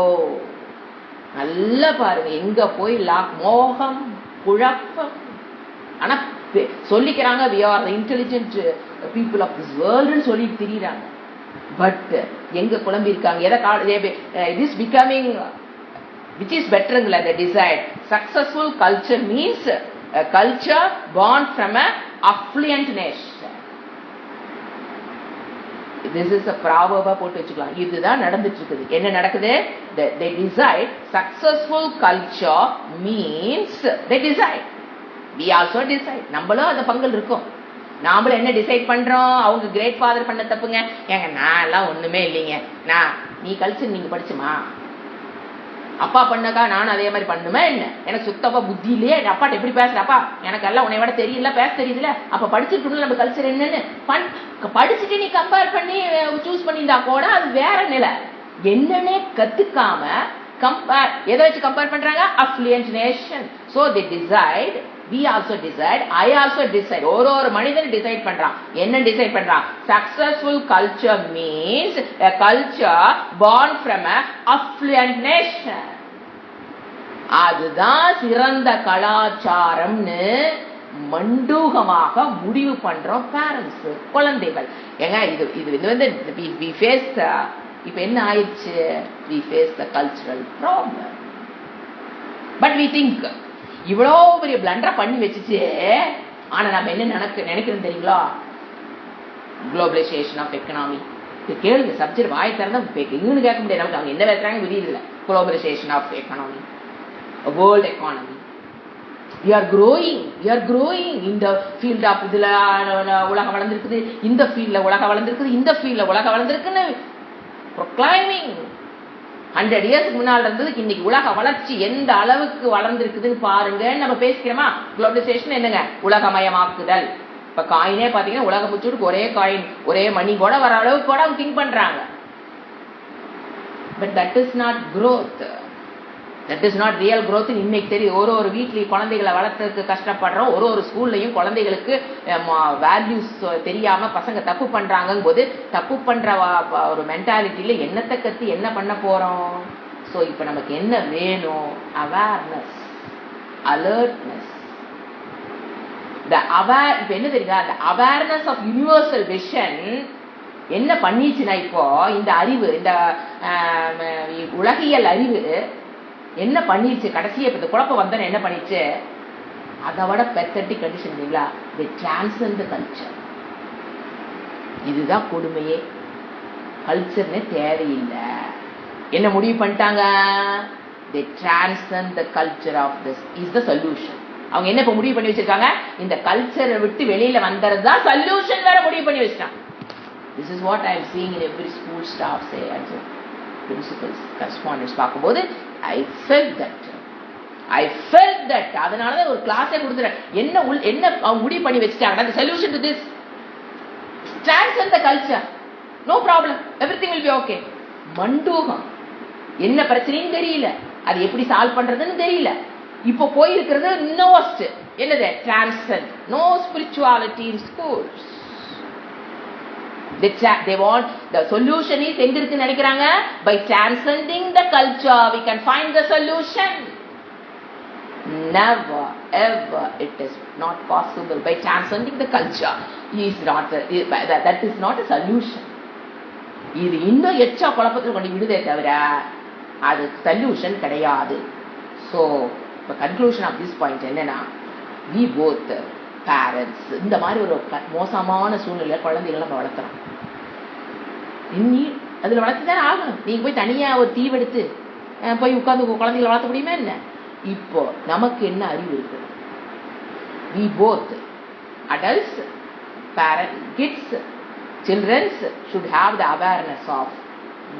நல்லா பாருங்க எங்க போய் மோகம் குழப்பம். ஆனா சொல்லிக்கிறாங்க we are the intelligent people of this world ன்னு சொல்லி திரிறாங்க. பட் எங்க குழம்பி இருக்காங்க? it is becoming which is betterங்களா? the desired successful culture means a culture born from a affluent nation. this is a proverb போட்டு வச்சுக்கலாம். இதுதான் நடந்துட்டு இருக்குது. என்ன நடக்குது? they decide successful culture means they decide, we also decide. நம்மளும் அந்த பங்கல் இருக்கும். நாமளும் என்ன டிசைட் பண்றோம்? அவங்க கிரேட் ஃபாதர் பண்ண தப்புங்க. ஏங்க நான் எல்லாம் ஒண்ணுமே இல்லைங்க. நீ கல்ச்சர் நீங்க படிச்சுமா? அப்பா பண்ணக்கா நானும் அதே மாதிரி பண்ணுமே என்ன? எனக்கு சுத்தப்பா புத்தி இல்லையே. அப்பாட்ட எப்படி பேசுறப்பா? எனக்கு எல்லாம் உன்னை விட தெரியல, பேச தெரியுதுல. அப்ப படிச்சுட்டு நம்ம கல்ச்சர் என்னன்னு படிச்சுட்டு நீ கம்பேர் பண்ணி சூஸ் பண்ணியிருந்தா கூட அது வேற நிலை. என்னன்னே கத்துக்காம கம்பேர், எதை வச்சு கம்பேர் பண்றாங்க? affluent nation. so they decide, we also decide, I also decide. ஒரு மனிதன் டிசைட் பண்றான். என்ன டிசைட் பண்றான்? successful culture means a culture born from a affluent nation. அதுதான் சிறந்த கலாச்சாரம்னு மண்டூகமாக முடிவு பண்றோம் பேரண்ட்ஸ், குழந்தைகள். ஏங்க இது வந்து we face இப்ப என்ன ஆயிடுச்சு? we face the cultural problem. but we think இவ்வளோ பெரிய பிளண்டரை பண்ணி வச்சுச்சு. ஆனா நம்ம என்ன நினைக்கிறோம் தெரியுங்களா? Globalisation of economy. கேளுங்க, சப்ஜெக்ட் வாய் திறந்தா எங்கன்னு கேட்க முடியாது. நமக்கு அவங்க என்ன பேசுறாங்க புரியுது இல்லை. Globalisation of economy. World economy. you are growing in the field of இதுல உலகம் வளர்ந்திருக்குது, இந்த ஃபீல்ட்ல உலகம் வளர்ந்திருக்குது, இந்த ஃபீல்ட்ல உலகம் வளர்ந்திருக்குன்னு proclaiming 100 years முன்னால இருந்ததுக்கு இன்னைக்கு உலக வளர்ச்சி எந்த அளவுக்கு வளர்ந்திருக்குதுன்னு பாருங்க. நம்ம பேசிக்கிறோமா? குளோபலைசேஷன் என்னங்க? உலகமயமாக்குதல். இப்ப காயினே பாத்தீங்கன்னா உலக முச்சுக்கு ஒரே காயின் ஒரே மணி கூட வர அளவுக்கு கூட அவங்க திங்க் பண்றாங்க. But that is not growth. That is not real growth. இன்னைக்கு தெரியும். ஒரு வீட்லயும் குழந்தைகளை வளர்த்துறதுக்கு கஷ்டப்படுறோம். ஒரு ஸ்கூல்லையும் குழந்தைகளுக்கு வேல்யூஸ் தெரியாம பசங்க தப்பு பண்றாங்க போது தப்பு பண்ற ஒரு மென்டாலிட்டியில என்னத்தை கத்தி என்ன பண்ண போறோம்? ஸோ இப்ப நமக்கு என்ன வேணும்? Awareness, alertness. இப்ப என்ன தெரியுங்க? அந்த அவேர்னஸ் ஆஃப் யூனிவர்சல் விஷன் என்ன பண்ணிச்சுன்னா இப்போ இந்த அறிவு, இந்த உலகியல் அறிவு என்ன பண்ணிருச்சு? கடைசியா இப்ப இந்த குழப்பம் வந்தோன்னு என்ன பண்ணிச்சு? அதை விட பெத்தட்டிக் கண்டிஷன் இல்லைங்களா? The transcend culture. இதுதான் கொடுமையே. கல்ச்சர்னே தேவையில்லை. என்ன முடிவு பண்ணிட்டாங்க? The transcend the culture of this is the solution. அவங்க என்ன இப்ப முடிவு பண்ணி வச்சிருக்காங்க? இந்த கல்ச்சரை விட்டு வெளியில வந்தது தான் சொல்யூஷன் வேற முடிவு பண்ணி வச்சிட்டாங்க. This is what I am seeing in every school staff say and so principals, correspondents பார்க்கும்போது I felt that. அதனாலதான் ஒரு கிளாஸே கொடுத்துறேன். என்ன அவங்க முடிவு பண்ணி வச்சுட்டாங்க? The solution to this transcend the culture. No problem. Everything will be okay. மண்டூகம். என்ன பிரச்சனையும் தெரியல. அது எப்படி சால்வ் பண்றதுன்னு தெரியல. இப்போ போயிருக்கிறது நோஸ்ட். என்னது? transcend. No spirituality in schools. They want the solution is எங்க இருக்குன்னு நினைக்கிறாங்க? By transcending the culture we can find the solution. Never ever it is not possible. By transcending the culture that is not a solution. இது இன்னும் எச்சா குழப்பத்தில் கொண்டு விடுதே தவிர அது சொல்யூஷன் கிடையாது. ஸோ இப்போ கன்க்ளூஷன் ஆஃப் திஸ் பாயிண்ட் என்னன்னா, we both parents இந்த மாதிரி ஒரு மோசமான சூழ்நிலை குழந்தைகளை நம்ம வளர்க்குறோம். இன்னி அதில் வளர்த்து தானே ஆகணும். நீங்கள் போய் தனியாக ஒரு தீவெடுத்து போய் உட்காந்து குழந்தைகளை வளர்த்த முடியுமா என்ன? இப்போ நமக்கு என்ன அறிவு இருக்கு? we both adults, parents, kids, children should have the awareness of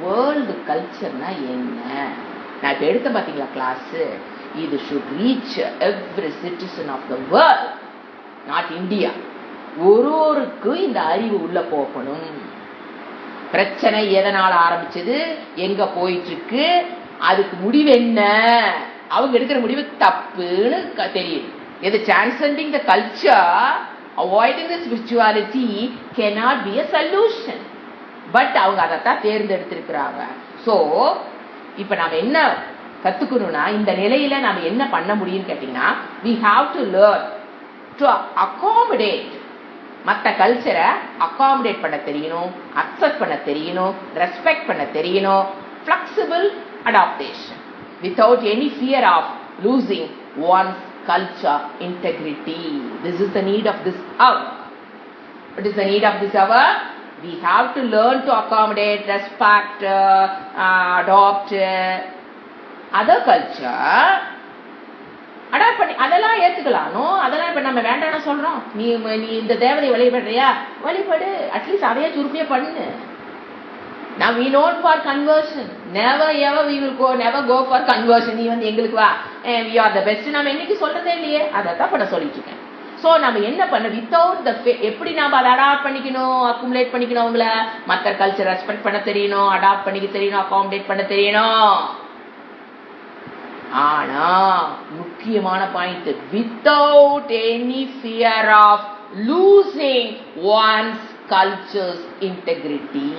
world culture-னா என்ன. நான் இப்போ எடுத்த பார்த்தீங்களா கிளாஸ்? இது should reach every citizen of the world, not India. ஒருவருக்கும் இந்த அறிவு உள்ள போகணும். பிரச்சனை எதனால ஆரம்பிச்சது, எங்க போயிட்டு இருக்கு, அதுக்கு முடிவு என்ன, அவங்க எடுக்கிற முடிவு தப்புன்னு தெரியுது. எது? transcending the culture, avoiding the spirituality cannot be a solution. But அவங்க அதைத்தான் தேர்ந்தெடுத்திருக்கிறாங்க. ஸோ இப்ப நாம என்ன கத்துக்கணும்னா, இந்த நிலையில நாம என்ன பண்ண முடியும்னு கேட்டீங்கன்னா, we have to learn to accommodate. மற்ற கல்ச்சரை அகாமடேட் பண்ண தெரியணும், அக்செப்ட் பண்ண தெரியணும், ரெஸ்பெக்ட் பண்ண தெரியணும். Flexible adaptation without any fear of losing one's culture integrity. This is the need of this hour. What is the need of this hour? We have to learn to accommodate, respect, adopt other culture. Adopt பண்ணி அதெல்லாம் ஏற்றுக்கலானோ, அதெல்லாம் இப்போ நம்ம வேண்டாம்னு சொல்கிறோம். நீ இந்த தேவதை வழிபடுறியா, வழிபடு. அட்லீஸ்ட் அதையே சுருப்பியே பண்ணு. Now we known for conversion. Never ever we will never go for conversion. நீ வந்து எங்களுக்கு வா, we are the best. நம்ம என்னைக்கு சொல்றதே இல்லையே. அதைத்தான் பண்ண சொல்லிட்டு இருக்கேன். ஸோ நம்ம என்ன பண்ண, வித்தவுட் த எப்படி நம்ம அதை அடாப்ட் பண்ணிக்கணும், அக்குமுலேட் பண்ணிக்கணும். அவங்கள மற்ற கல்ச்சர் ரெஸ்பெக்ட் பண்ண தெரியணும், அடாப்ட் பண்ணிக்க தெரியணும், அகாமடேட் பண்ண தெரியணும். ஆனா முக்கியமான point, without any fear of losing one's cultures integrity.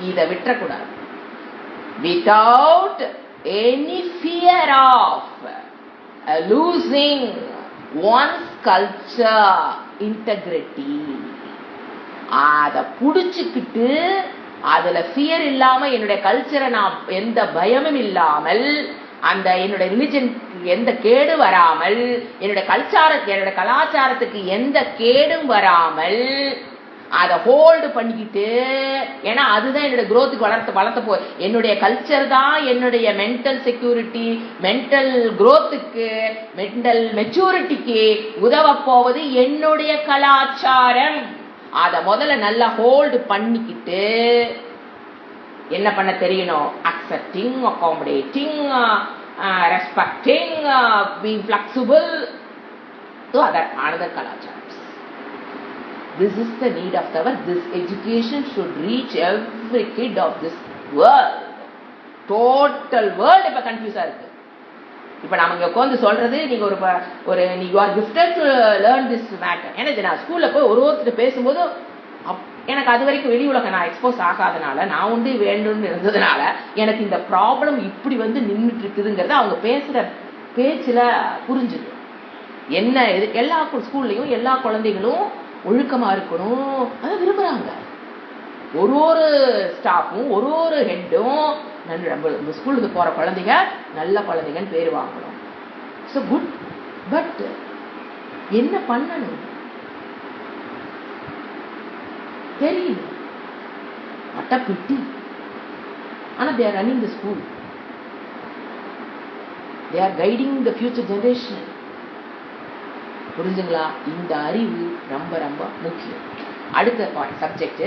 இதை விட்டுறக்கூடாது. Without any fear of losing one's culture integrity. அதை புடிச்சுக்கிட்டு அதுல ஃபியர் இல்லாம, என்னுடைய கல்ச்சரை நான் எந்த பயமும் இல்லாமல், அந்த என்னுடைய ரிலிஜன் எந்த கேடு வராமல், என்னுடைய கலாச்சாரத்துக்கு எந்த கேடும் வராமல் அதை ஹோல்டு பண்ணிக்கிட்டு, ஏன்னா அதுதான் என்னோட growthக்கு வளர்த்த என்னுடைய கல்ச்சர் தான் என்னுடைய மென்டல் செக்யூரிட்டி, மென்டல் growthக்கு, மென்டல் மெச்சூரிட்டிக்கு உதவ போவது என்னுடைய கலாச்சாரம். அதை முதல்ல நல்லா ஹோல்டு பண்ணிக்கிட்டு என்ன பண்ண தெரியணும்? Accepting, accommodating, respecting, being flexible to another கலாச்சாரம். This is the need of the hour. This education should reach every kid of this world. Total world இப்ப கன்ஃபியூஸா இருக்கு. இப்ப நாம இங்க உட்கார்ந்து சொல்றது, நீங்க ஒரு you are gifted to learn this matter. ஏன்னா நான் ஸ்கூல்ல போய் ஒருத்தர் பேசும்போது எனக்கு அது வரைக்கும் வெளி உலக நான் எக்ஸ்போஸ் ஆகாதனால, நான் வந்து வேண்டும்னு இருந்ததுனால எனக்கு இந்த ப்ராப்ளம் இப்படி வந்து நின்றுட்டு இருக்குதுங்கிறத அவங்க பேசுற பேச்சுல புரிஞ்சுது. என்ன எல்லா ஸ்கூல்லையும் எல்லா குழந்தைகளும் ஒழுக்கமா இருக்கணும், அதை விரும்புறாங்க. ஒரு ஸ்டாஃபும் ஒரு ஹெட்டும் நம்ம ஸ்கூலுக்கு போற குழந்தைங்க நல்ல குழந்தைங்கன்னு பேர் வாங்கணும். ஸோ குட், பட் என்ன பண்ணணும் தெரியல. அட்ட பிட்டி. ஆனா they are running the school, they are guiding the future generation. புரிஞ்சுங்களா? இந்த அறிவு ரொம்ப ரொம்ப முக்கியம். அடுத்த சப்ஜெக்ட்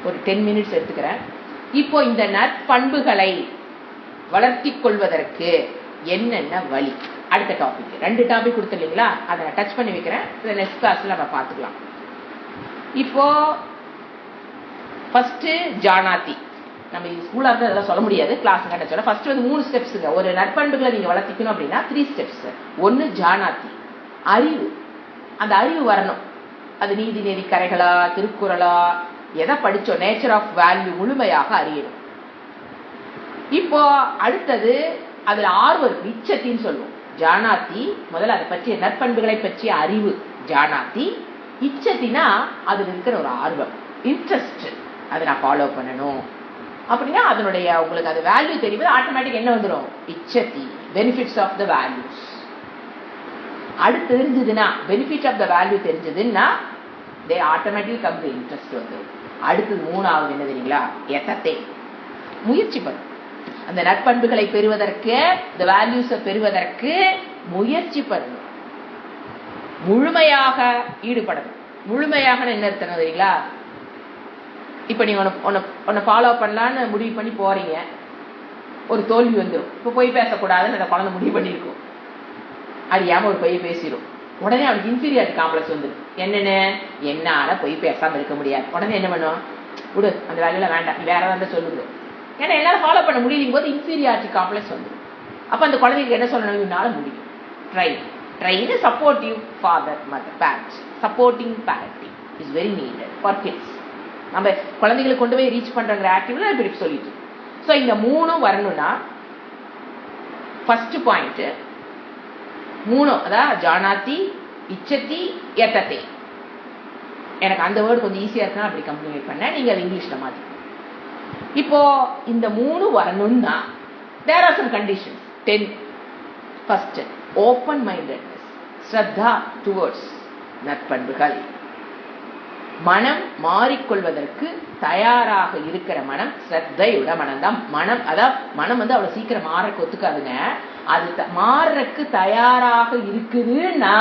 ஒரு 10 மினிட்ஸ் எடுத்துக்கிறேன். இப்போ இந்த நற்பண்புகளை வளர்த்தி கொள்வதற்கு என்னென்ன வழி? அடுத்த டாபிக் 2 டாபிக் கொடுத்துருங்களா, அதை டச் பண்ணி வைக்கிறேன். நெக்ஸ்ட் கிளாஸ்ல நம்ம பார்த்துக்கலாம். இப்போ ஃபர்ஸ்ட் ஜானாதி. நம்ம ஸ்கூலா இருந்தால் அதெல்லாம் சொல்ல முடியாது, கிளாஸ் கட்ட சொல்ல. ஃபர்ஸ்ட் வந்து 3 ஸ்டெப்ஸுங்க. ஒரு நற்பண்புகளை நீங்க வளர்த்திக்கணும் அப்படின்னா 3 ஸ்டெப்ஸ். 1 ஜானாதி, அறிவு. அந்த அறிவு வரணும். அது நீதி நெறி கரைகளா, திருக்குறளா, எதை படிச்சோம், நேச்சர் ஆஃப் வேல்யூ முழுமையாக அறியணும். இப்போ அடுத்தது அதுல ஆர்வம் இருக்கு, இச்சத்தின்னு சொல்லுவோம். ஜானாதி முதல்ல அதை பற்றிய நற்பண்புகளை பற்றிய அறிவு ஜானாதி. இச்சத்தினா அதுல இருக்கிற ஒரு ஆர்வம், இன்ட்ரெஸ்ட், அதை நான் ஃபாலோ பண்ணணும் அப்படின்னா அதனுடைய உங்களுக்கு அது வேல்யூ தெரியுது, ஆட்டோமேட்டிக் என்ன வந்துடும்? இச்சதி, பெனிஃபிட்ஸ் ஆஃப் த வேல்யூஸ். அடுத்து தெரிஞ்சதுன்னா, பெனிஃபிட் ஆஃப் த வேல்யூ தெரிஞ்சதுன்னா தே ஆட்டோமேட்டிக் கம் டு இன்ட்ரெஸ்ட் வந்துடும். அடுத்தது 3வது என்ன தெரியுங்களா? எத்தத்தை, முயற்சி பண்ணும். அந்த நற்பண்புகளை பெறுவதற்கு, இந்த வேல்யூஸை பெறுவதற்கு முயற்சி பண்ணணும், முழுமையாக ஈடுபடணும். முழுமையாக என்ன அர்த்தம் தெரியுங்களா? இப்ப நீங்க உன்னை ஃபாலோ பண்ணலான்னு முடிவு பண்ணி போறீங்க, ஒரு தோல்வி வந்துடும். இப்ப பொய் பேசக்கூடாதுன்னு அந்த குழந்தை முடிவு பண்ணிருக்கும், அறியாம ஒரு பொய் பேசிடும். உடனே அவனுக்கு இன்ஃபீரியாரிட்டி காம்ப்ளெக்ஸ் வந்துடும். என்னன்னு, என்னால பொய் பேசாம இருக்க முடியாது. உடனே என்ன பண்ணும்? விடு, அந்த வேலையில வேண்டாம், நீ வேற ஏதாவது சொல்லுது. ஏன்னா என்னால ஃபாலோ பண்ண முடியும் போது இன்ஃபீரியாரிட்டி காம்ப்ளெக்ஸ் வந்துடும். அப்ப அந்த குழந்தைக்கு என்ன சொல்லணும்? என்னால முடியும். Train supportive father mother parents. Supporting parenting is very needed for kids. நம்ம குழந்தைகளை கொண்டு போய் ரீச் பண்றங்கிற ஆக்டிவிட்டி இப்படி சொல்லிட்டு. ஸோ இந்த 3 வரணும்னா ஃபர்ஸ்ட் பாயிண்ட் 3, அதாவது ஜானாதி, இச்சதி, எத்தத்தை. எனக்கு அந்த வேர்டு கொஞ்சம் ஈஸியா இருக்குன்னா அப்படி கம்ப்ளீட் பண்ண, நீங்க அது இங்கிலீஷ்ல மாத்தி. இப்போ இந்த 3 வரணும்னா there are some conditions. 10. First open mindedness, ஸ்ரத்தா டுவர்ட்ஸ் நற்பண்புகள். மனம் மாறிக்கொள்வதற்கு தயாராக இருக்கிற மனம் ஸ்ரத்தையுட மனம் தான். மனம், அதாவது மனம் வந்து அவ்வளவு சீக்கிரம் மாறக்கு ஒத்துக்காதுங்க. அது மாறக்கு தயாராக இருக்குதுன்னா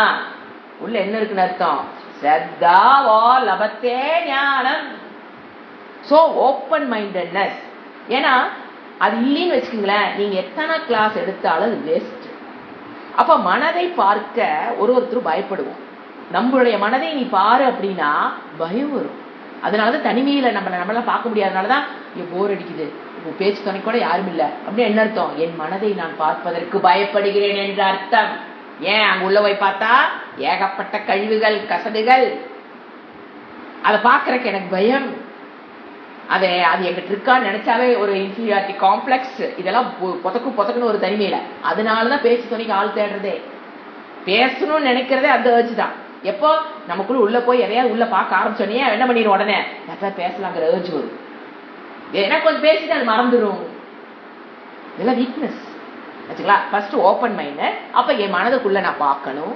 உள்ள என்ன இருக்குன்னு அர்த்தம்? ஸ்ரத்தாவோ லபத்தே ஞானம். So open mindedness. ஏன்னா அது இல்லைன்னு வச்சுக்கோங்களேன், நீங்க எத்தனை கிளாஸ் எடுத்தாலும் அது வேஸ்ட். அப்ப மனதை பார்க்க ஒருத்தரும் பயப்படுவோம். நம்மளுடைய மனதை நீ பாரு அப்படின்னா பயம் வரும். அதனாலதான் தனிமையில நம்மளால பார்க்க முடியாதனாலதான் போர் அடிக்குது, பேச்சு துணை கூட யாரும் இல்ல அப்படின்னு என்ன அர்த்தம்? என் மனதை நான் பார்ப்பதற்கு பயப்படுகிறேன் என்ற அர்த்தம். ஏன் அங்க உள்ள போய் பார்த்தா ஏகப்பட்ட கழிவுகள், கசடுகள், அதை பாக்குறதுக்கு எனக்கு பயம். அது எங்கிட்ட இருக்கான்னு நினைச்சாவே ஒரு இன்ஃபீரியாரிட்டி காம்ப்ளெக்ஸ், இதெல்லாம் பொதக்குன்னு ஒரு தனிமையில. அதனாலதான் பேச்சு துணைக்கு ஆள் தேடுறதே. பேசணும்னு நினைக்கிறதே அந்த ஏர்ஜ் தான். எப்போ நமக்குள்ள உள்ள போய் எதையாவது உள்ள பார்க்க ஆரம்பிச்சோன்னே என்ன பண்ணிடும்? உடனே யாராவது பேசலாங்கிற ஏர்ஜ் வரும். ஏன்னா கொஞ்சம் பேசிட்டு அது மறந்துடும். இதெல்லாம் வீக்னஸ் வச்சுங்களா. First open mind. அப்ப என் மனதுக்குள்ள நான் பார்க்கணும்,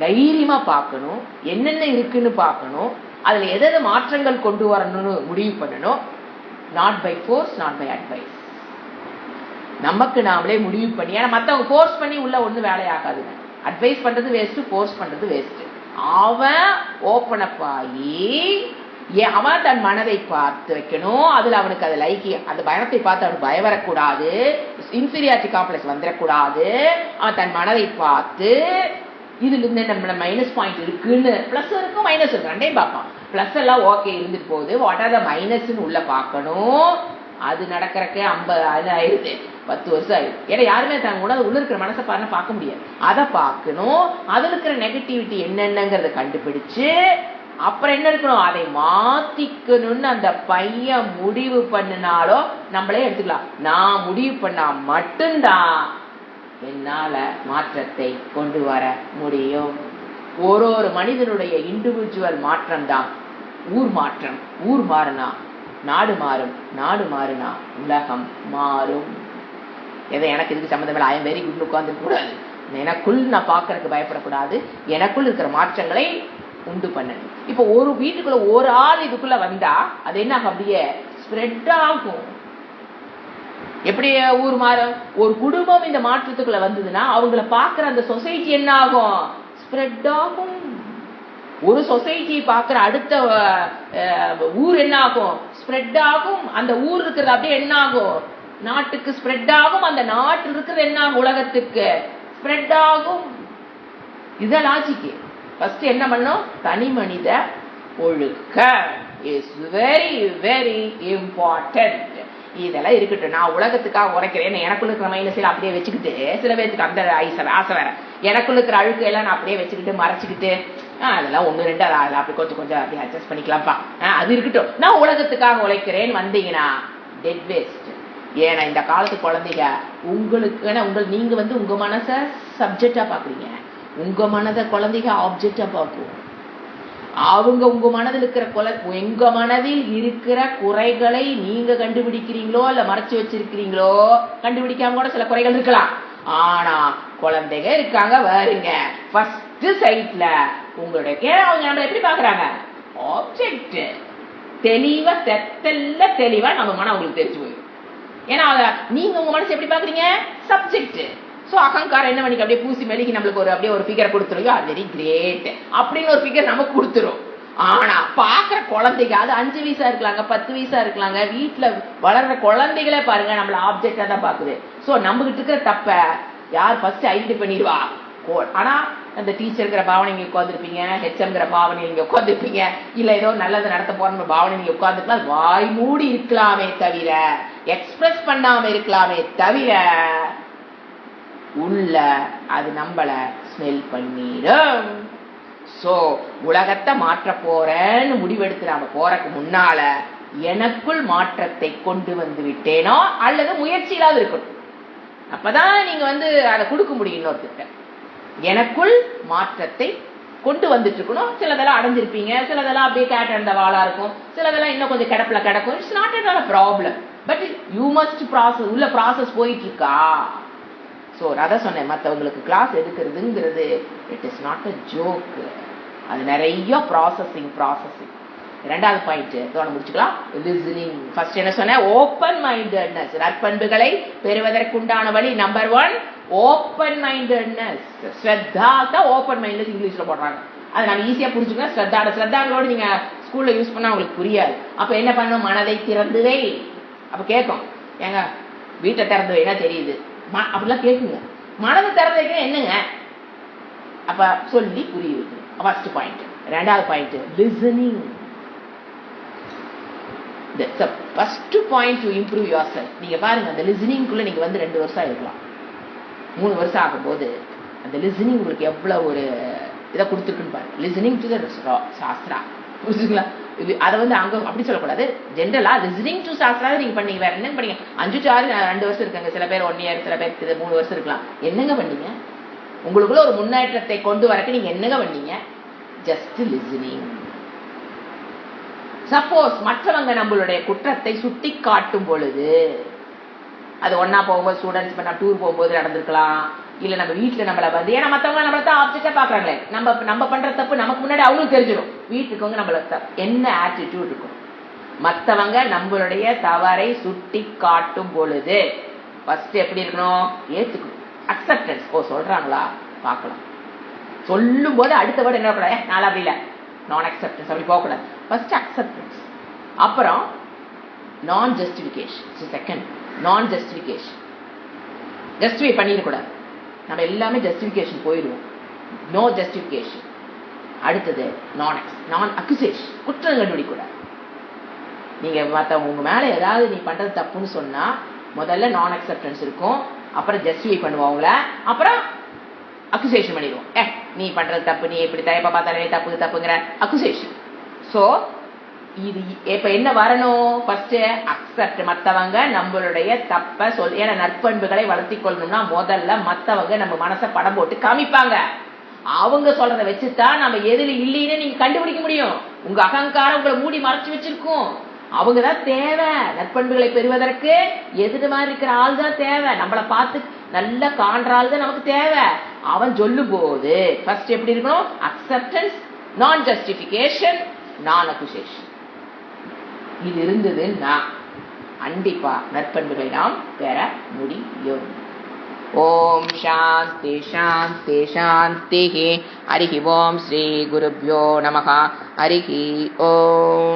தைரியமா பார்க்கணும், என்னென்ன இருக்குன்னு பார்க்கணும். அதுல எது மாற்றங்கள் கொண்டு வரணும்னு முடிவு பண்ணணும். Not by force, not by advice. நமக்கு நாமளே முடிவு பண்ணி, ஏன்னா மற்றவங்க ஃபோர்ஸ் பண்ணி உள்ள ஒன்றும் வேலையாகாதுங்க. அட்வைஸ் பண்றது வேஸ்ட், ஃபோர்ஸ் பண்றது வேஸ்ட். அவன் ஓப்பன் அப் ஆகி அவன் தன் மனதை பார்த்து வைக்கணும். அதுல அவனுக்கு அது அந்த பயணத்தை பார்த்து அவனுக்கு பயம் வரக்கூடாது, இன்ஃபீரியாரிட்டி காம்ப்ளெக்ஸ் வந்துடக்கூடாது. அவன் தன் மனதை பார்த்து இதுல இருந்து நம்ம மைனஸ் பாயிண்ட் இருக்குன்னு, பிளஸ் இருக்கும் மைனஸ் இருக்கு, ரெண்டையும் பார்ப்பான். பிளஸ் எல்லாம் ஓகே இருந்துட்டு போகுது, வாட் ஆர் த மைனஸ்ன்னு உள்ள பார்க்கணும். அது நடக்கிறக்கே 50 ஆயிடுது, 10 வருஷம் ஆயிடுது. ஏன்னா யாருமே தன் உள்ள இருக்கிற மனசை பாருன்னு பார்க்க முடியாது. அதை பார்க்கணும். அதுல இருக்கிற நெகட்டிவிட்டி என்னென்னங்கிறத கண்டுபிடிச்சு அப்புறம் என்ன இருக்கணும், அதை மாத்திக்கணும்னு அந்த பையன் முடிவு பண்ணினாலோ நம்மளே எடுத்துக்கலாம். நான் முடிவு பண்ணா மட்டும்தான் என்னால மாற்றத்தை கொண்டு வர முடியும். ஒரு மனிதனுடைய இண்டிவிஜுவல் மாற்றம் தான் ஊர் மாற்றம். ஊர் மாறினா நாடு மாறும், நாடு மாறினா உலகம் மாறும். எதை எனக்கு இதுக்கு சம்மந்தம் இல்லை, ஐ எம் வெரி குட் உட்கார்ந்து கூடாது. எனக்குள் நான் பார்க்கறதுக்கு பயப்படக்கூடாது. எனக்குள் இருக்கிற மாற்றங்களை உண்டு பண்ணணும். இப்போ ஒரு வீட்டுக்குள்ள ஒரு ஆள் இதுக்குள்ள வந்தா அது என்ன அப்படியே ஸ்ப்ரெட் ஆகும். எப்படி ஊர் மாறும்? ஒரு குடும்பம் இந்த மாற்றத்துக்குள்ள வந்ததுன்னா அவங்கள பாக்குற அந்த சொசைட்டி என்ன ஆகும், ஸ்ப்ரெட் ஆகும். ஒரு சொசைட்டியை பாக்குற அடுத்த ஊர் என்ன ஆகும், ஸ்ப்ரெட் ஆகும். அந்த ஊர் இருக்கிறது அப்படியே என்ன ஆகும், நாட்டுக்கு ஸ்ப்ரெட் ஆகும். அந்த நாட்டில் இருக்கிறது என்ன ஆகும், உலகத்துக்கு ஸ்ப்ரெட் ஆகும். இதுதான் லாஜிக்கு. ஃபர்ஸ்ட் என்ன பண்ணும், தனி மனித ஒழுக்க இஸ் வெரி வெரி இம்பார்ட்டன்ட். இதெல்லாம் இருக்கட்டும். நான் உலகத்துக்காக உரைக்கிறேன், எனக்குள்ள இருக்கிற மைனஸில் அப்படியே வச்சுக்கிட்டு, சில பேருக்கு அந்த ஆசை வேற, எனக்குள்ள இருக்கிற அழுக்கு எல்லாம் நான் அப்படியே வச்சுக்கிட்டு மறைச்சிக்கிட்டு அதெல்லாம் 1-2 அப்படி கொஞ்சம் அப்படியே அட்ஜஸ்ட் பண்ணிக்கலாம்ப்பா, அது இருக்கட்டும். நான் உலகத்துக்காக உழைக்கிறேன்னு வந்தீங்கன்னா டெட் வேஸ்ட். ஏன்னா இந்த காலத்து குழந்தைங்க உங்களுக்கு நீங்க உங்க மனசை சப்ஜெக்டா பாக்குறீங்க, உங்க மனதை குழந்தைங்க ஆப்ஜெக்டா பார்க்கும். அவங்க உங்க மனதில் இருக்கிற உங்க மனதில் இருக்கிற குறைகளை நீங்க கண்டுபிடிக்கிறீங்களோ இல்ல மறைச்சு வச்சிருக்கிறீங்களோ, கண்டுபிடிக்காம கூட சில குறைகள் இருக்கலாம். ஆனா குழந்தைங்க இருக்காங்க பாருங்க, ஃபர்ஸ்ட் சைட்ல உங்களுடைய அவங்க நம்ம எப்படி பாக்குறாங்க, ஆப்ஜெக்ட். தெளிவா தெளிவா நம்ம மனம் அவங்களுக்கு தெரிஞ்சு போயிடும். ஏன்னா நீங்க உங்க மனசு எப்படி பாக்குறீங்க, சப்ஜெக்ட். சோ அகங்காரம் என்ன பண்ணி அப்படியே பூசி மெழுகி நம்மளுக்கு அப்படியே ஒரு ஃபிகர் கொடுத்துரும், வெரி கிரேட் அப்படின்னு ஒரு ஃபிகர் நமக்கு கொடுத்துரும். ஆனா பாக்குற குழந்தைங்க அது 5 வயசா இருக்கலாங்க, 10 வயசா இருக்கலாங்க, வீட்டுல வளர்ற குழந்தைகளே பாருங்க நம்மள ஆப்ஜெக்டா தான் பாக்குது. சோ நம்ம கிட்ட இருக்கிற தப்ப யார் ஃபர்ஸ்ட் ஐடென்டி பண்ணிடுவா. ஆனா அந்த டீச்சருங்கிற பாவனை நீங்க உட்காந்துருப்பீங்க, ஹெச்எம்ங்கிற பாவனை நீங்க உட்காந்துருப்பீங்க, இல்ல ஏதோ நல்லது நடத்த போற பாவனை நீங்க உட்காந்துருக்கலாம். வாய் மூடி இருக்கலாமே தவிர, எக்ஸ்பிரஸ் பண்ணாம இருக்கலாமே தவிர, உள்ள அது நம்மள ஸ்மெல் பண்ணிடும். சோ உலகத்தை மாற்ற போறேன்னு முடிவெடுத்து நாம போறதுக்கு முன்னால எனக்குள் மாற்றத்தை கொண்டு வந்து விட்டேனோ அல்லது முயற்சியிலாவது இருக்கணும். அப்பதான் நீங்க அதை கொடுக்க முடியும் இன்னொருத்திட்ட. எனக்குள் மாற்றத்தை கொண்டு வந்துட்டு இருக்கணும். சிலதெல்லாம் அடைஞ்சிருப்பீங்க, சிலதெல்லாம் அப்படியே கேட் அண்ட் வாளா இருக்கும், சிலதெல்லாம் இன்னும் கொஞ்சம் கிடப்புல கிடக்கும். It's not a problem, but you must process. உள்ள ப்ராசஸ் போயிட்டு இருக்கா. ஸோ அதான் சொன்னேன், மற்றவங்களுக்கு கிளாஸ் எடுக்கிறதுங்கிறது it is not a joke. அது நிறைய ப்ராசஸிங். இரண்டாவது பாயிண்ட் இதோட முடிச்சுக்கலாம், லிசனிங். ஃபர்ஸ்ட் என்ன சொன்னேன், ஓப்பன் மைண்டட்னஸ். நற்பண்புகளை பெறுவதற்குண்டான வழி நம்பர் 1 ஓப்பன் மைண்டட்னஸ். ஸ்ரத்தா தான் ஓப்பன் மைண்டட்னஸ் இங்கிலீஷ்ல போடுறாங்க. அதை நம்ம ஈஸியா புரிஞ்சுக்கலாம். ஸ்ரத்தாவோட நீங்க ஸ்கூல்ல யூஸ் பண்ணா உங்களுக்கு புரியாது. அப்ப என்ன பண்ணணும், மனதை திறந்துவை. அப்ப கேட்கும், ஏங்க வீட்டை திறந்து வைனா தெரியுது அப்படிலாம் கேட்குங்க. மனதை திறந்து வைக்க என்னங்க, அப்ப சொல்லி புரிய வைக்கணும். First point. ரெண்டாவது point listening. First point to improve yourself. நீங்க பாருங்க, அந்த லிசனிங்குள்ள நீங்க 2 வருஷம் இருக்கலாம், 3 வருஷம் ஆகும்போது அந்த லிசனிங் உங்களுக்கு எவ்வளவு ஒரு இதை கொடுத்துருக்குன்னு பாருங்க. லிசனிங் டு த சாஸ்திரா, புரிஞ்சுங்களா? அதை அங்க அப்படி சொல்லக்கூடாது. ஜென்ரலா லிசனிங் டு சாஸ்திரா நீங்க பண்ணீங்க. வேற என்ன பண்ணீங்க, 5 to 6 2 வருஷம் இருக்காங்க, சில பேர் 1 year, சில பேர் 3 வருஷம் இருக்கலாம். என்னங்க பண்ணீங்க? உங்களுக்குள்ள ஒரு முன்னேற்றத்தை கொண்டு வரக்கு நீங்க என்னங்க பண்ணீங்க? Just listening. சப்போஸ் மற்றவங்க நம்மளுடைய குற்றத்தை சுட்டி காட்டும் பொழுது, அது ஒன்னா போகும்போது ஸ்டூடெண்ட்ஸ் பண்ண டூர் போகும்போது நடந்திருக்கலாம், இல்ல நம்ம வீட்டுல நம்மள வந்து ஏன்னா மத்தவங்க நம்மள தான் ஆப்ஜெக்டா பாக்குறாங்களே, நம்ம பண்ற தப்பு நமக்கு முன்னாடி அவங்களுக்கு தெரிஞ்சிடும். வீட்டுக்கு வந்து நம்மள என்ன ஆட்டிடியூட் இருக்கும், மத்தவங்க நம்மளுடைய தவறை சுட்டி காட்டும் பொழுது ஃபர்ஸ்ட் எப்படி இருக்கணும், ஏத்துக்கணும். அக்செப்டன்ஸ். ஓ சொல்றாங்களா பார்க்கலாம். சொல்லும் போது அடுத்த வேர்டு என்ன கூடாது, நாளா அப்படி இல்லை, நான் அக்செப்டன்ஸ் அப்படி போகக்கூடாது. ஃபர்ஸ்ட் அக்செப்டன்ஸ், அப்புறம் non justification. Second non justification. Justify பண்ணிடக்கூடாது. நம்ம எல்லாமே ஜஸ்டிஃபிகேஷன் போயிடுவோம். No justification. அடுத்தது நான் அக்யூசேஷன். குற்றம் கண்டுபிடிக்கூடாது. நீங்க மற்றவங்க உங்க மேல ஏதாவது நீ பண்றது தப்புன்னு சொன்னா முதல்ல நான் அக்செப்டன்ஸ் இருக்கும், அப்புறம் ஜஸ்டிஃபை பண்ணுவாங்கள, அப்புறம் அக்யூசேஷன் பண்ணிடுவோம். நீ பண்றது தப்பு, நீ இப்படி எப்ப பார்த்தாலே தப்புங்கிற அக்யூசேஷன். சோ இது இப்ப என்ன வரணும், ஃபர்ஸ்ட் அக்செப்ட். மத்தவங்க நம்மளுடைய தப்ப ஏன்னா நற்பண்புகளை வளர்த்தி கொள்ளணும்னா முதல்ல மத்தவங்க நம்ம மனசை படம் போட்டு காமிப்பாங்க. அவங்க சொல்றதை வச்சுதான் நம்ம எதுல இல்லைன்னு நீங்க கண்டுபிடிக்க முடியும். உங்க அகங்காரம் உங்களை மூடி மறைச்சு வச்சிருக்கும். அவங்கதான் தேவை. நற்பண்புகளை பெறுவதற்கு எதிர மாதிரி இருக்கிற ஆள் தான் தேவை. நம்மளை பார்த்து நல்ல காண்ற ஆள் தான் நமக்கு தேவை. அவன் சொல்லும் போது ஃபர்ஸ்ட் எப்படி இருக்கணும், அக்செப்டன்ஸ், நான் ஜஸ்டிஃபிகேஷன், நான் அக்யூசேஷன். இது இருந்ததுன்னா கண்டிப்பா நற்பண்புகளை நாம் பெற முடியும். ஓம் சாந்தி சாந்தி சாந்தி. ஹரிஹி ஓம் ஸ்ரீ குருப்யோ நமஹ. ஹரிஹி ஓம்.